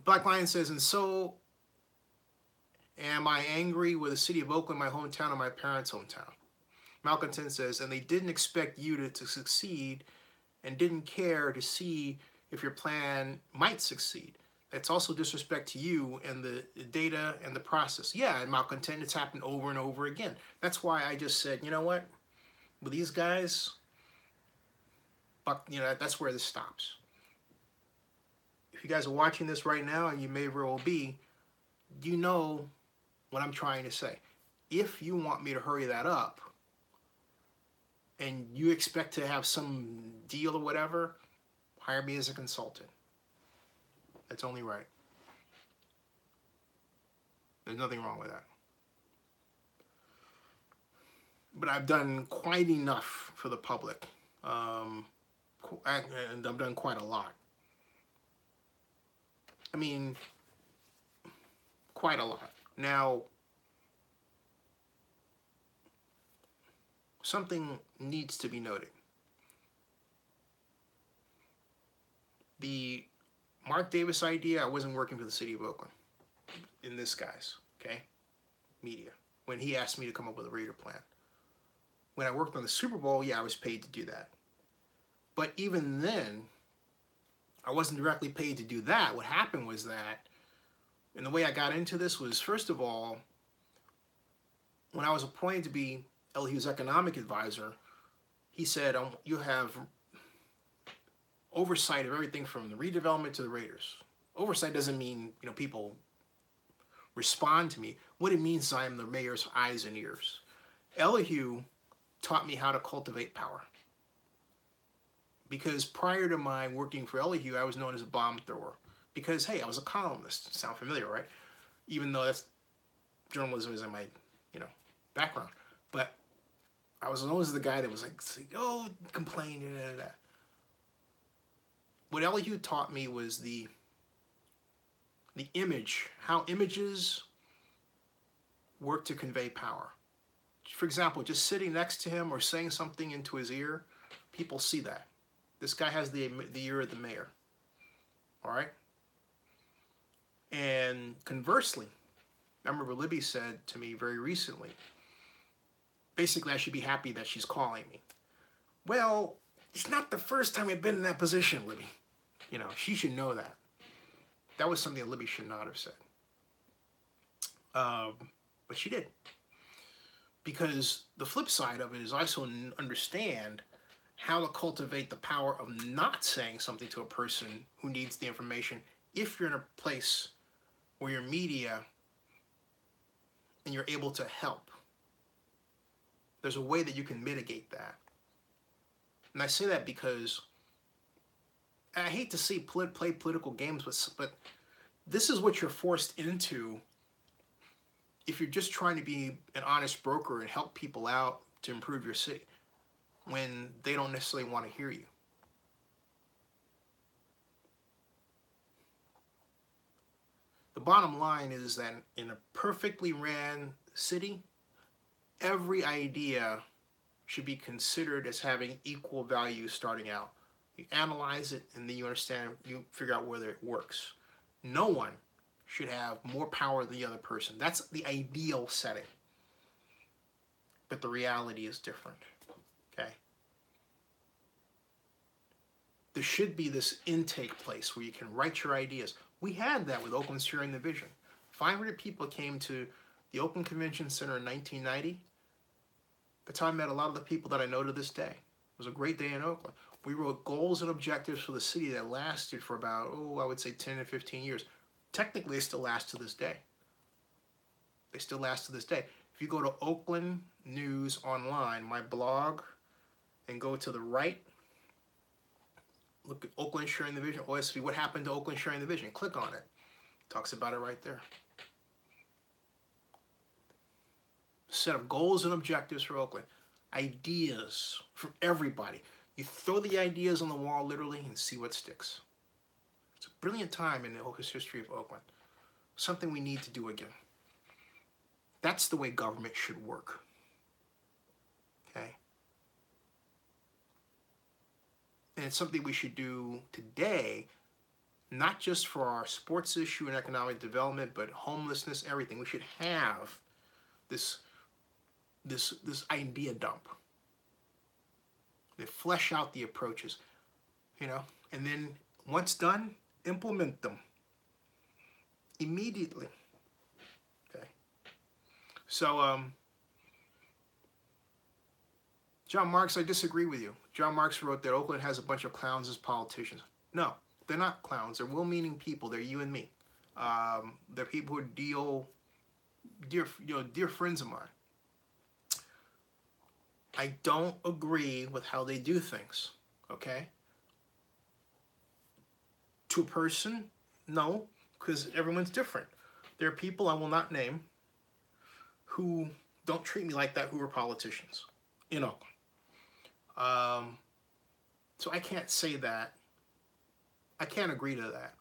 S1: Black Lion says, and so am I angry with the city of Oakland, my hometown, and my parents' hometown. Malcontent says, and they didn't expect you to succeed and didn't care to see if your plan might succeed. That's also disrespect to you and the data and the process. Yeah, and Malcontent, it's happened over and over again. That's why I just said, you know what? With these guys, that's where this stops. If you guys are watching this right now, and you may very well be, you know what I'm trying to say. If you want me to hurry that up, and you expect to have some deal or whatever, hire me as a consultant. That's only right. There's nothing wrong with that. But I've done quite enough for the public. And I've done quite a lot. I mean, quite a lot. Now, something needs to be noted. The Mark Davis idea, I wasn't working for the city of Oakland in this guy's, okay, media, when he asked me to come up with a Raider plan. When I worked on the Super Bowl, yeah, I was paid to do that. But even then, I wasn't directly paid to do that. What happened was that, and the way I got into this was, first of all, when I was appointed to be LSU's economic advisor, he said, you have oversight of everything from the redevelopment to the Raiders. Oversight doesn't mean, people respond to me. What it means is I am the mayor's eyes and ears. LSU taught me how to cultivate power. Because prior to my working for LSU, I was known as a bomb thrower. Because, hey, I was a columnist. Sound familiar, right? Even though that's journalism isn't my, background. But I was always the guy that was like, oh, complain, da. What LSU taught me was the image, how images work to convey power. For example, just sitting next to him or saying something into his ear, people see that. This guy has the ear of the mayor. All right? And conversely, I remember Libby said to me very recently, basically, I should be happy that she's calling me. Well, it's not the first time I've been in that position, Libby. She should know that. That was something that Libby should not have said. But she did. Because the flip side of it is also understand how to cultivate the power of not saying something to a person who needs the information if you're in a place where you're media and you're able to help. There's a way that you can mitigate that. And I say that because I hate to see play political games, but this is what you're forced into if you're just trying to be an honest broker and help people out to improve your city when they don't necessarily want to hear you. The bottom line is that in a perfectly ran city, every idea should be considered as having equal value starting out. You analyze it, and then you understand, you figure out whether it works. No one should have more power than the other person. That's the ideal setting. But the reality is different, okay? There should be this intake place where you can write your ideas. We had that with Oakland Sharing the Vision. 500 people came to the Oakland Convention Center in 1990. That's how I met a lot of the people that I know to this day. It was a great day in Oakland. We wrote goals and objectives for the city that lasted for about, I would say 10 to 15 years. Technically, they still last to this day. They still last to this day. If you go to Oakland News Online, my blog, and go to the right, look at Oakland Sharing the Vision, OSV, what happened to Oakland Sharing the Vision? Click on it. Talks about it right there. Set of goals and objectives for Oakland. Ideas from everybody. You throw the ideas on the wall literally and see what sticks. It's a brilliant time in the history of Oakland. Something we need to do again. That's the way government should work. Okay? And it's something we should do today, not just for our sports issue and economic development, but homelessness, everything. We should have this idea dump. They flesh out the approaches, and then once done, implement them immediately. Okay. So, John Marks, I disagree with you. John Marks wrote that Oakland has a bunch of clowns as politicians. No, they're not clowns. They're well-meaning people. They're you and me. They're people who dear friends of mine. I don't agree with how they do things, okay? To a person, no, because everyone's different. There are people I will not name who don't treat me like that who are politicians, So I can't say that. I can't agree to that.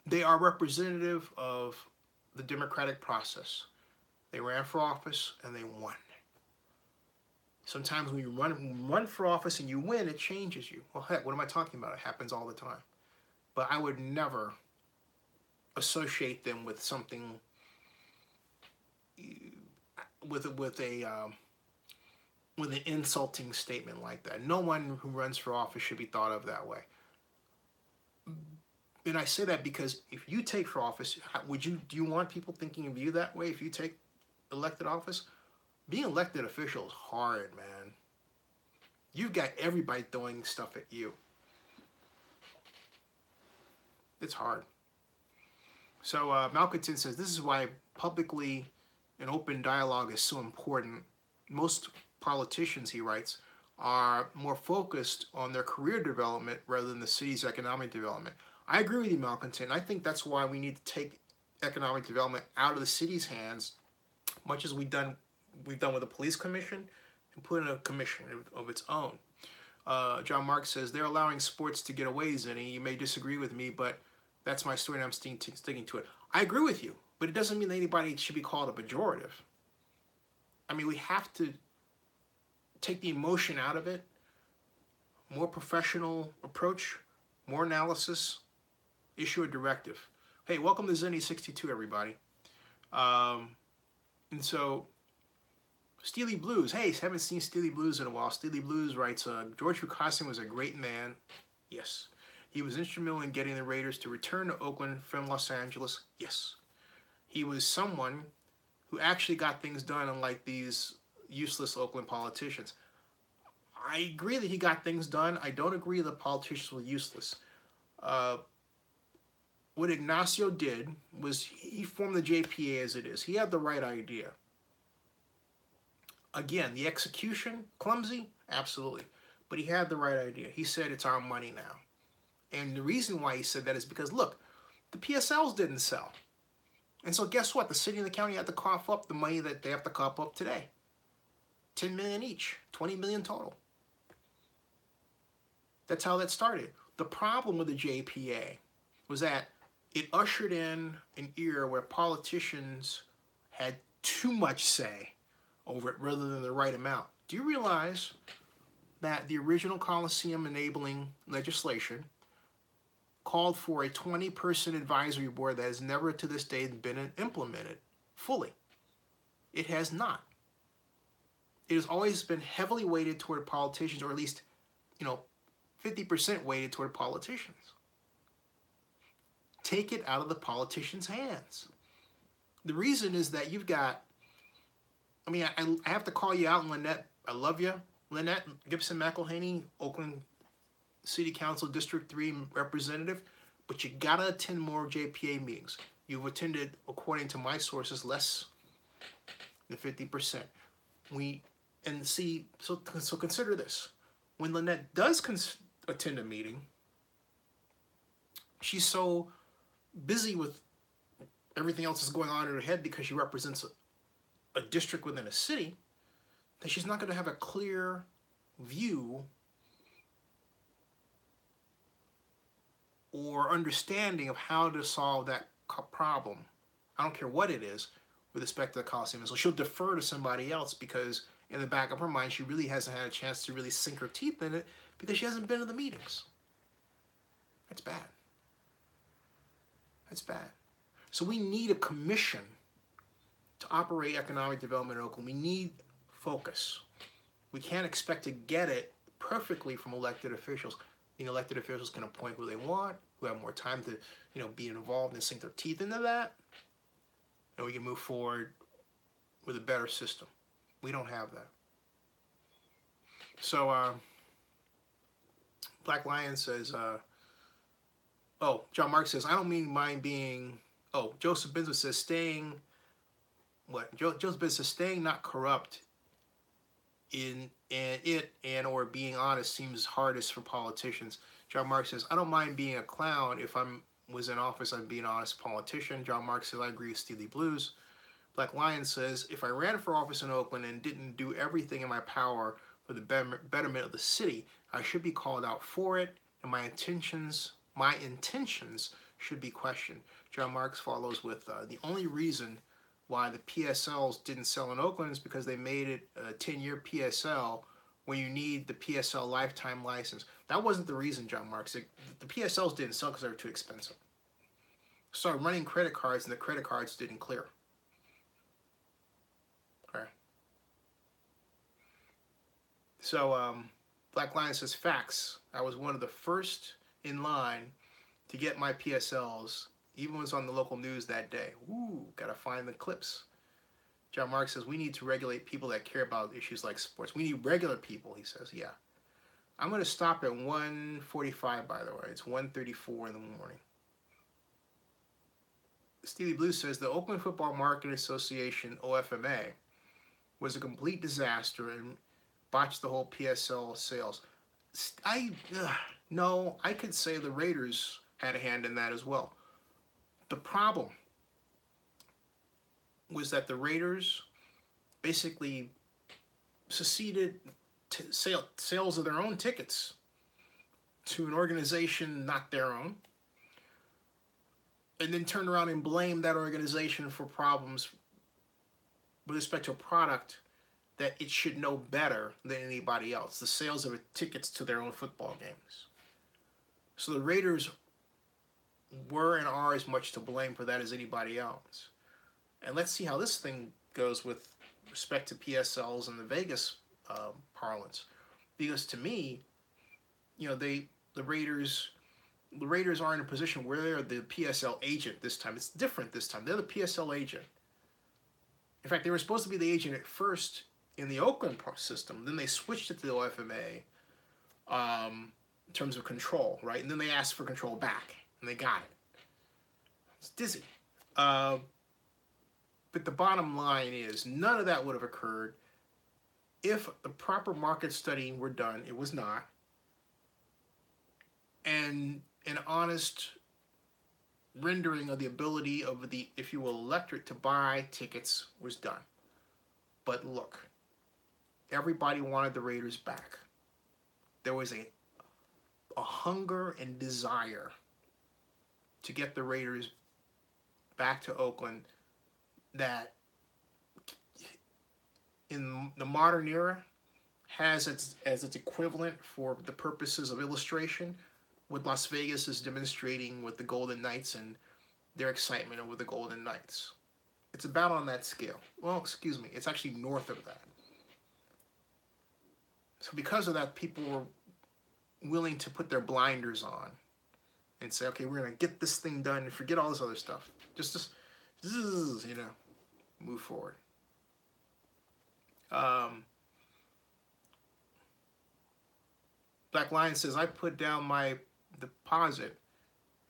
S1: They are representative of the democratic process. They ran for office and they won. Sometimes when you run for office and you win, it changes you. Well, heck, what am I talking about? It happens all the time. But I would never associate them with something with an insulting statement like that. No one who runs for office should be thought of that way. And I say that because if you take for office, do you want people thinking of you that way if you take elected office? Being elected official is hard, man. You've got everybody throwing stuff at you. It's hard. So Malcolmson says, this is why publicly an open dialogue is so important. Most politicians, he writes, are more focused on their career development rather than the city's economic development. I agree with you, Malcolmson. I think that's why we need to take economic development out of the city's hands, much as we've done with the police commission, and put in a commission of its own. John Marks says, they're allowing sports to get away, Zinni. You may disagree with me, but that's my story and I'm sticking to it. I agree with you, but it doesn't mean that anybody should be called a pejorative. I mean, we have to take the emotion out of it, more professional approach, more analysis, issue a directive. Hey, welcome to Zinni62, everybody. And so, Steely Blues. Hey, haven't seen Steely Blues in a while. Steely Blues writes, George Bukowski was a great man. Yes. He was instrumental in getting the Raiders to return to Oakland from Los Angeles. Yes. He was someone who actually got things done, unlike these useless Oakland politicians. I agree that he got things done. I don't agree that politicians were useless. What Ignacio did was he formed the JPA as it is. He had the right idea. Again, the execution, clumsy? Absolutely. But he had the right idea. He said, it's our money now. And the reason why he said that is because, look, the PSLs didn't sell. And so guess what? The city and the county had to cough up the money that they have to cough up today. $10 million each, $20 million total. That's how that started. The problem with the JPA was that it ushered in an era where politicians had too much say over it rather than the right amount. Do you realize that the original Coliseum enabling legislation called for a 20-person advisory board that has never to this day been implemented fully? It has not. It has always been heavily weighted toward politicians, or at least, 50% weighted toward politicians. Take it out of the politicians' hands. The reason is that you've got, I have to call you out, Lynette. I love you. Lynette Gibson McElhaney, Oakland City Council District 3 representative, but you gotta attend more JPA meetings. You've attended, according to my sources, less than 50%. So consider this. When Lynette does attend a meeting, she's so busy with everything else that's going on in her head because she represents a district within a city that she's not going to have a clear view or understanding of how to solve that problem. I don't care what it is with respect to the Coliseum. So she'll defer to somebody else because in the back of her mind, she really hasn't had a chance to really sink her teeth in it because she hasn't been to the meetings. That's bad. That's bad. So we need a commission to operate economic development in Oakland. We need focus. We can't expect to get it perfectly from elected officials. The elected officials can appoint who they want, who have more time to, be involved and sink their teeth into that, and we can move forward with a better system. We don't have that. So, Black Lion says, John Mark says, I don't mind being, Joseph Benzo says, Joseph Benzo says, staying not corrupt or being honest seems hardest for politicians. John Mark says, I don't mind being a clown. If I was in office, I'd be an honest politician. John Mark says, I agree with Steely Blues. Black Lion says, if I ran for office in Oakland and didn't do everything in my power for the betterment of the city, I should be called out for it, and my intentions should be questioned. John Marks follows with, the only reason why the PSLs didn't sell in Oakland is because they made it a 10-year PSL when you need the PSL lifetime license. That wasn't the reason, John Marks. The PSLs didn't sell because they were too expensive. Started running credit cards, and the credit cards didn't clear. Okay. So Black Lion says, facts. I was one of the first in line to get my PSLs, even was on the local news that day. Ooh, gotta find the clips. John Mark says, we need to regulate people that care about issues like sports. We need regular people, he says. Yeah. I'm going to stop at 1:45, by the way. It's 1:34 in the morning. Stevie Blue says, the Oakland Football Marketing Association, OFMA, was a complete disaster and botched the whole PSL sales. No, I could say the Raiders had a hand in that as well. The problem was that the Raiders basically seceded sales of their own tickets to an organization not their own, and then turned around and blamed that organization for problems with respect to a product that it should know better than anybody else, the sales of tickets to their own football games. So the Raiders were and are as much to blame for that as anybody else. And let's see how this thing goes with respect to PSLs and the Vegas parlance. Because to me, you know, the Raiders are in a position where they're the PSL agent this time. It's different this time. They're the PSL agent. In fact, they were supposed to be the agent at first in the Oakland system. Then they switched it to the OFMA in terms of control, right? And then they asked for control back, and they got it. It's dizzy. But the bottom line is none of that would have occurred if the proper market study were done. It was not. And an honest rendering of the ability of the, if you will, electorate to buy tickets was done. But look, everybody wanted the Raiders back. There was a hunger and desire to get the Raiders back to Oakland that in the modern era has as its equivalent for the purposes of illustration what Las Vegas is demonstrating with the Golden Knights and their excitement over the Golden Knights. It's about on that scale. Well, excuse me, it's actually north of that. So because of that, people were willing to put their blinders on and say, okay, we're going to get this thing done and forget all this other stuff. Just you know, move forward. Black Lion says, I put down my deposit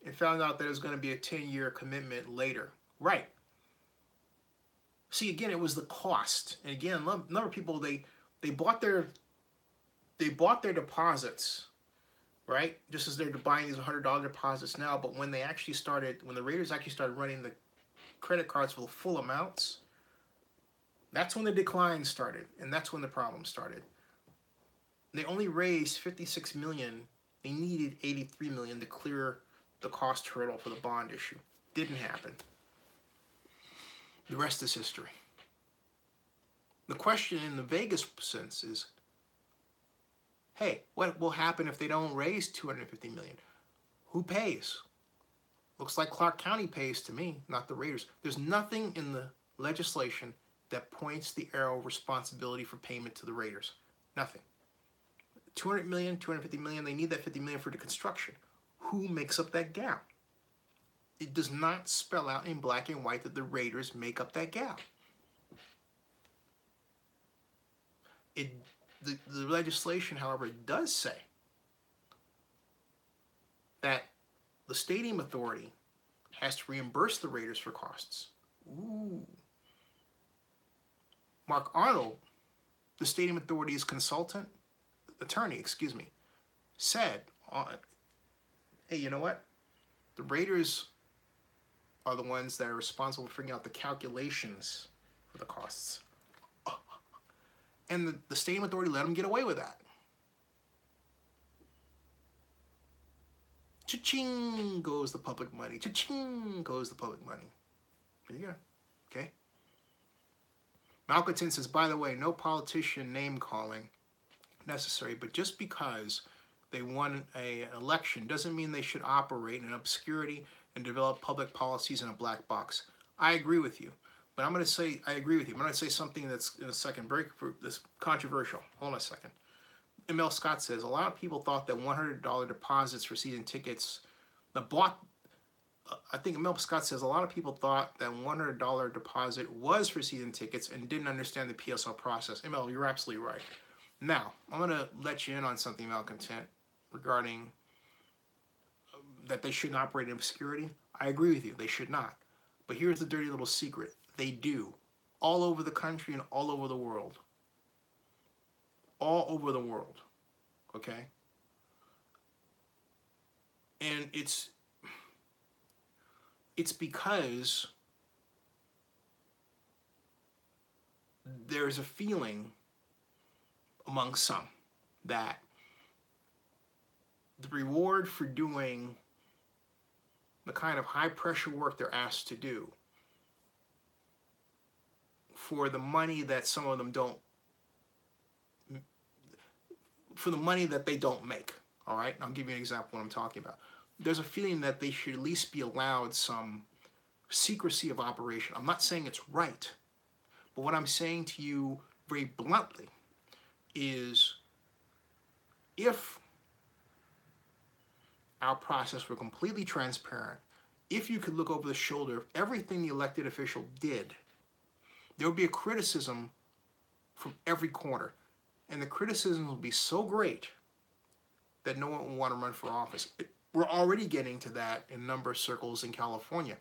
S1: and found out that it was going to be a 10-year commitment later. Right. See, again, it was the cost. And again, a number of people, they bought their deposits, right? Just as they're buying these $100 deposits now. But when the Raiders actually started running the credit cards for the full amounts, that's when the decline started, and that's when the problem started. They only raised $56 million. They needed $83 million to clear the cost hurdle for the bond issue. Didn't happen. The rest is history. The question in the Vegas sense is, hey, what will happen if they don't raise $250 million? Who pays? Looks like Clark County pays to me, not the Raiders. There's nothing in the legislation that points the arrow of responsibility for payment to the Raiders. Nothing. $200 million, $250 million, they need that $50 million for the construction. Who makes up that gap? It does not spell out in black and white that the Raiders make up that gap. The legislation, however, does say that the stadium authority has to reimburse the Raiders for costs. Ooh. Mark Arnold, the stadium authority's attorney, said, hey, you know what? The Raiders are the ones that are responsible for figuring out the calculations for the costs. And the stadium authority let them get away with that. Cha-ching goes the public money. Cha-ching goes the public money. There you go. Okay? Malcontent says, by the way, no politician name calling necessary, but just because they won an election doesn't mean they should operate in obscurity and develop public policies in a black box. I agree with you. But I'm going to say, I agree with you. I'm going to say something that's in a second break for this controversial. Hold on a second. ML Scott says, a lot of people thought that $100 deposits for season tickets, I think Mel Scott says a lot of people thought that $100 deposit was for season tickets and didn't understand the PSL process. ML, you're absolutely right. Now, I'm going to let you in on something, Malcontent, regarding that they shouldn't operate in obscurity. I agree with you. They should not. But here's the dirty little secret. They do. All over the country and all over the world. All over the world. Okay? And it's because there's a feeling among some that the reward for doing the kind of high pressure work they're asked to do for the money that some of them don't, for the money that they don't make, all right? I'll give you an example of what I'm talking about. There's a feeling that they should at least be allowed some secrecy of operation. I'm not saying it's right, but what I'm saying to you very bluntly is if our process were completely transparent, if you could look over the shoulder of everything the elected official did, there would be a criticism from every corner. And the criticism would be so great that no one would want to run for office. We're already getting to that in a number of circles in California.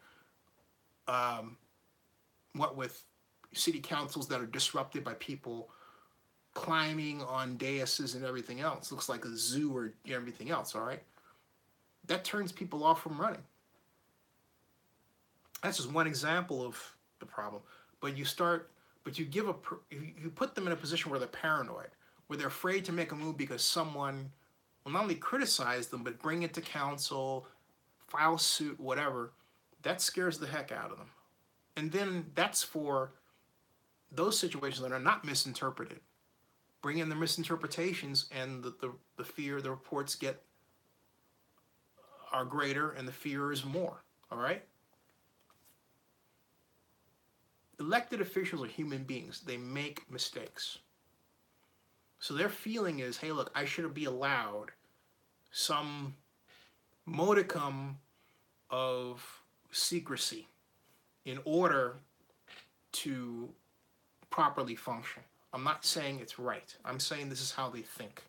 S1: What with city councils that are disrupted by people climbing on daises and everything else. Looks like a zoo or everything else, all right? That turns people off from running. That's just one example of the problem. But you put them in a position where they're paranoid, where they're afraid to make a move because someone will not only criticize them, but bring it to council, file suit, whatever. That scares the heck out of them. And then that's for those situations that are not misinterpreted. Bring in the misinterpretations, and the fear, the reports are greater, and the fear is more, all right? Elected officials are human beings. They make mistakes. So their feeling is, hey, look, I should be allowed some modicum of secrecy in order to properly function. I'm not saying it's right. I'm saying this is how they think.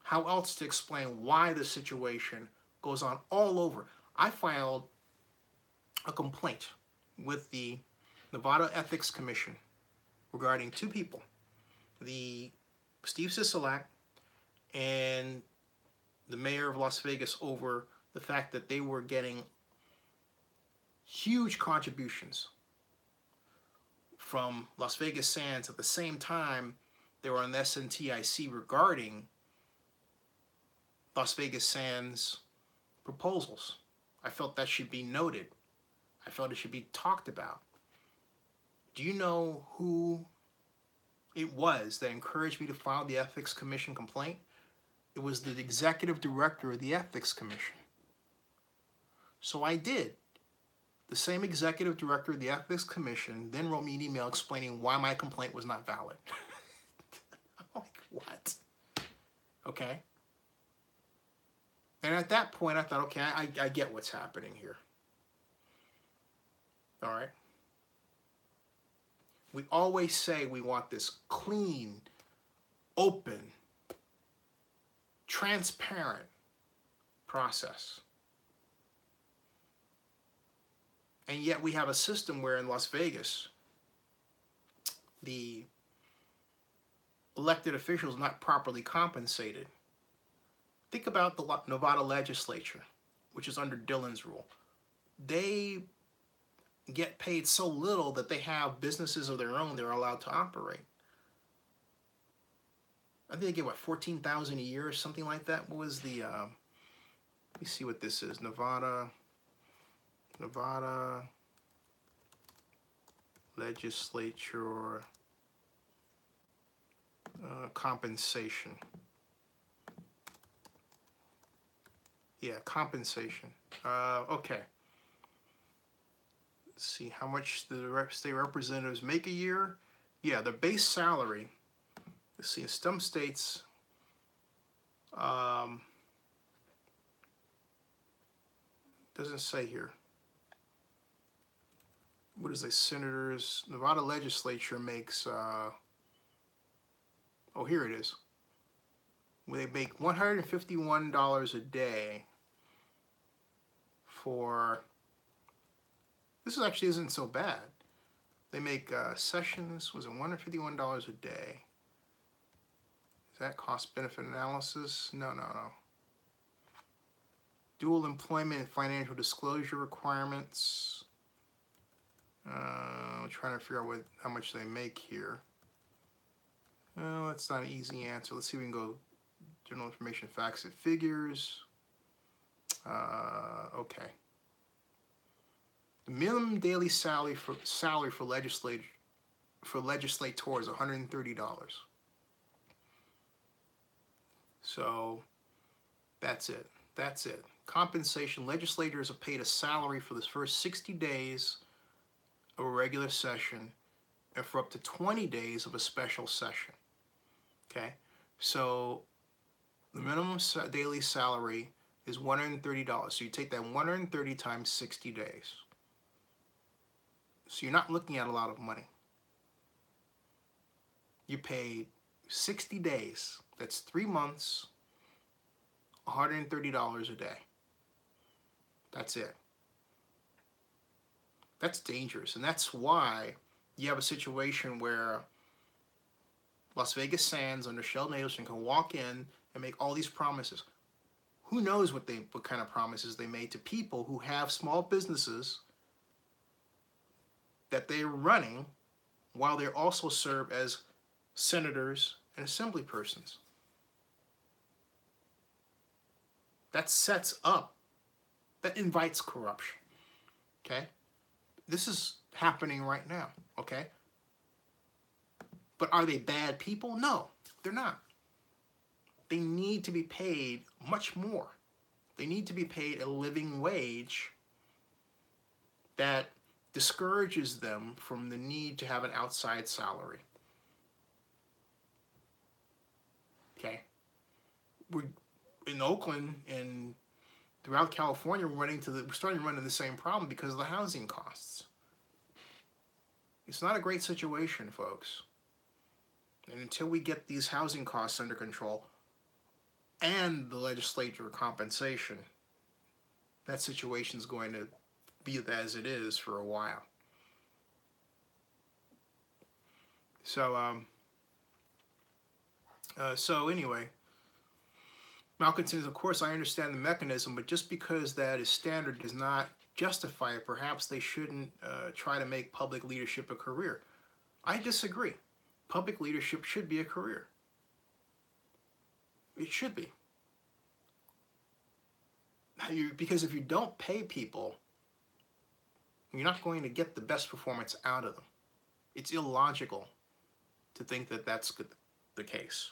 S1: How else to explain why the situation goes on all over? I filed a complaint with the Nevada Ethics Commission regarding two people, the Steve Sisolak and the mayor of Las Vegas, over the fact that they were getting huge contributions from Las Vegas Sands. At the same time, they were on the SNTIC regarding Las Vegas Sands proposals. I felt that should be noted. I felt it should be talked about. Do you know who it was that encouraged me to file the Ethics Commission complaint? It was the executive director of the Ethics Commission. So I did. The same executive director of the Ethics Commission then wrote me an email explaining why my complaint was not valid. I'm like, what? Okay. And at that point, I thought, okay, I get what's happening here. All right. We always say we want this clean, open, transparent process. And yet we have a system where in Las Vegas, the elected officials are not properly compensated. Think about the Nevada legislature, which is under Dillon's rule. They get paid so little that they have businesses of their own they're allowed to operate. I think they get, what, $14,000 a year or something like that? What was the, let me see what this is. Nevada legislature compensation. Yeah, compensation. Okay. Let's see how much the state representatives make a year. Yeah, the base salary. Let's see, in some states, doesn't say here. What is it? Senators? Nevada legislature makes. Oh, here it is. They make $151 a day for. This actually isn't so bad. They make sessions. Was it $151 a day? Is that cost benefit analysis? No. Dual employment and financial disclosure requirements. I'm trying to figure out how much they make here. Well, that's not an easy answer. Let's see if we can go general information, facts, and figures. Okay. The minimum daily salary for legislators is $130. So that's it. Compensation. Legislators are paid a salary for the first 60 days of a regular session and for up to 20 days of a special session. Okay? So the minimum daily salary is $130. So you take that 130 times 60 days. So you're not looking at a lot of money. You paid 60 days. That's 3 months, $130 a day. That's it. That's dangerous. And that's why you have a situation where Las Vegas Sands under Sheldon Adelson can walk in and make all these promises. Who knows what kind of promises they made to people who have small businesses that they're running while they also serve as senators and assembly persons. That sets up, that invites corruption. Okay? This is happening right now. Okay? But are they bad people? No, they're not. They need to be paid much more. They need to be paid a living wage that discourages them from the need to have an outside salary. Okay? We're in Oakland and throughout California, we're starting to run into the same problem because of the housing costs. It's not a great situation, folks. And until we get these housing costs under control and the legislature compensation, that situation is going to be as it is for a while. So, anyway, Malcolm says, of course, I understand the mechanism, but just because that is standard does not justify it. Perhaps they shouldn't try to make public leadership a career. I disagree. Public leadership should be a career. It should be. Because if you don't pay people, you're not going to get the best performance out of them. It's illogical to think that that's the case.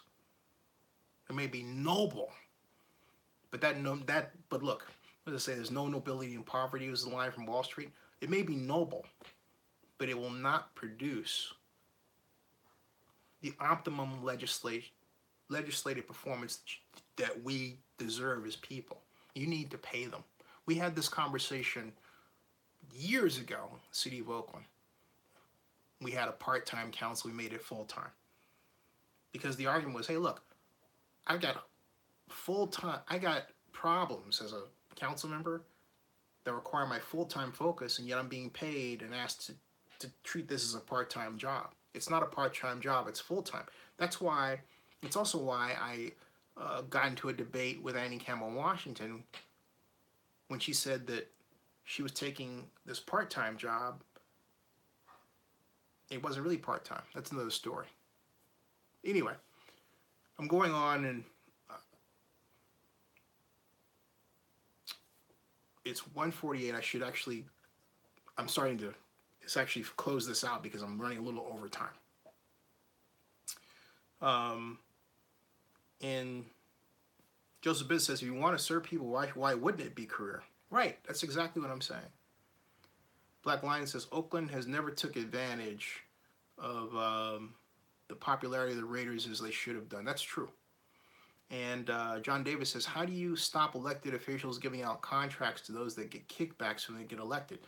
S1: It may be noble, but look, what does it say? There's no nobility in poverty, was the line from Wall Street. It may be noble, but it will not produce the optimum legislative performance that we deserve as people. You need to pay them. We had this conversation years ago in the city of Oakland. We had a part-time council. We made it full-time. Because the argument was, hey, look, I got problems as a council member that require my full-time focus, and yet I'm being paid and asked to treat this as a part-time job. It's not a part-time job, it's full-time. It's also why I got into a debate with Annie Campbell Washington when she said that she was taking this part-time job. It wasn't really part-time. That's another story. Anyway, I'm going on, and it's 1:48. I'm starting to Let's actually close this out because I'm running a little over time. And Joseph Biz says, if you want to serve people, why wouldn't it be career? Right, that's exactly what I'm saying. Black Lion says, Oakland has never took advantage of the popularity of the Raiders as they should have done. That's true. And John Davis says, how do you stop elected officials giving out contracts to those that get kickbacks when they get elected?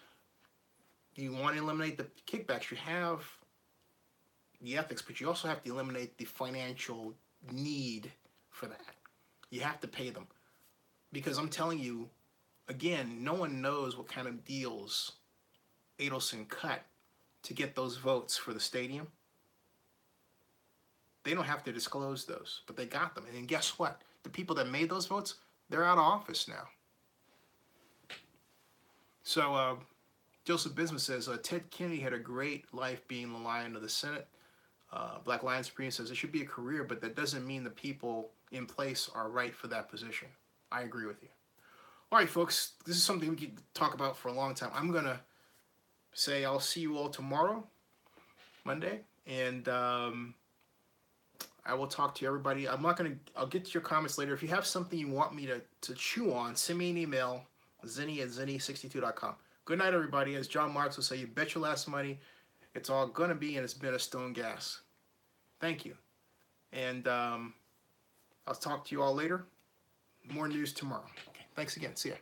S1: You want to eliminate the kickbacks. You have the ethics, but you also have to eliminate the financial need for that. You have to pay them. Because I'm telling you, again, no one knows what kind of deals Adelson cut to get those votes for the stadium. They don't have to disclose those, but they got them. And then guess what? The people that made those votes, they're out of office now. So Joseph Bismuth says, Ted Kennedy had a great life being the Lion of the Senate. Black Lion Supreme says, it should be a career, but that doesn't mean the people in place are right for that position. I agree with you. All right, folks, this is something we could talk about for a long time. I'm going to say I'll see you all tomorrow, Monday, and I will talk to everybody. I'll get to your comments later. If you have something you want me to chew on, send me an email, zenny@zenny62.com. Good night, everybody. As John Marks will say, you bet your last money it's all going to be, and it's been a stone gas. Thank you. And I'll talk to you all later. More news tomorrow. Okay, thanks again. See ya.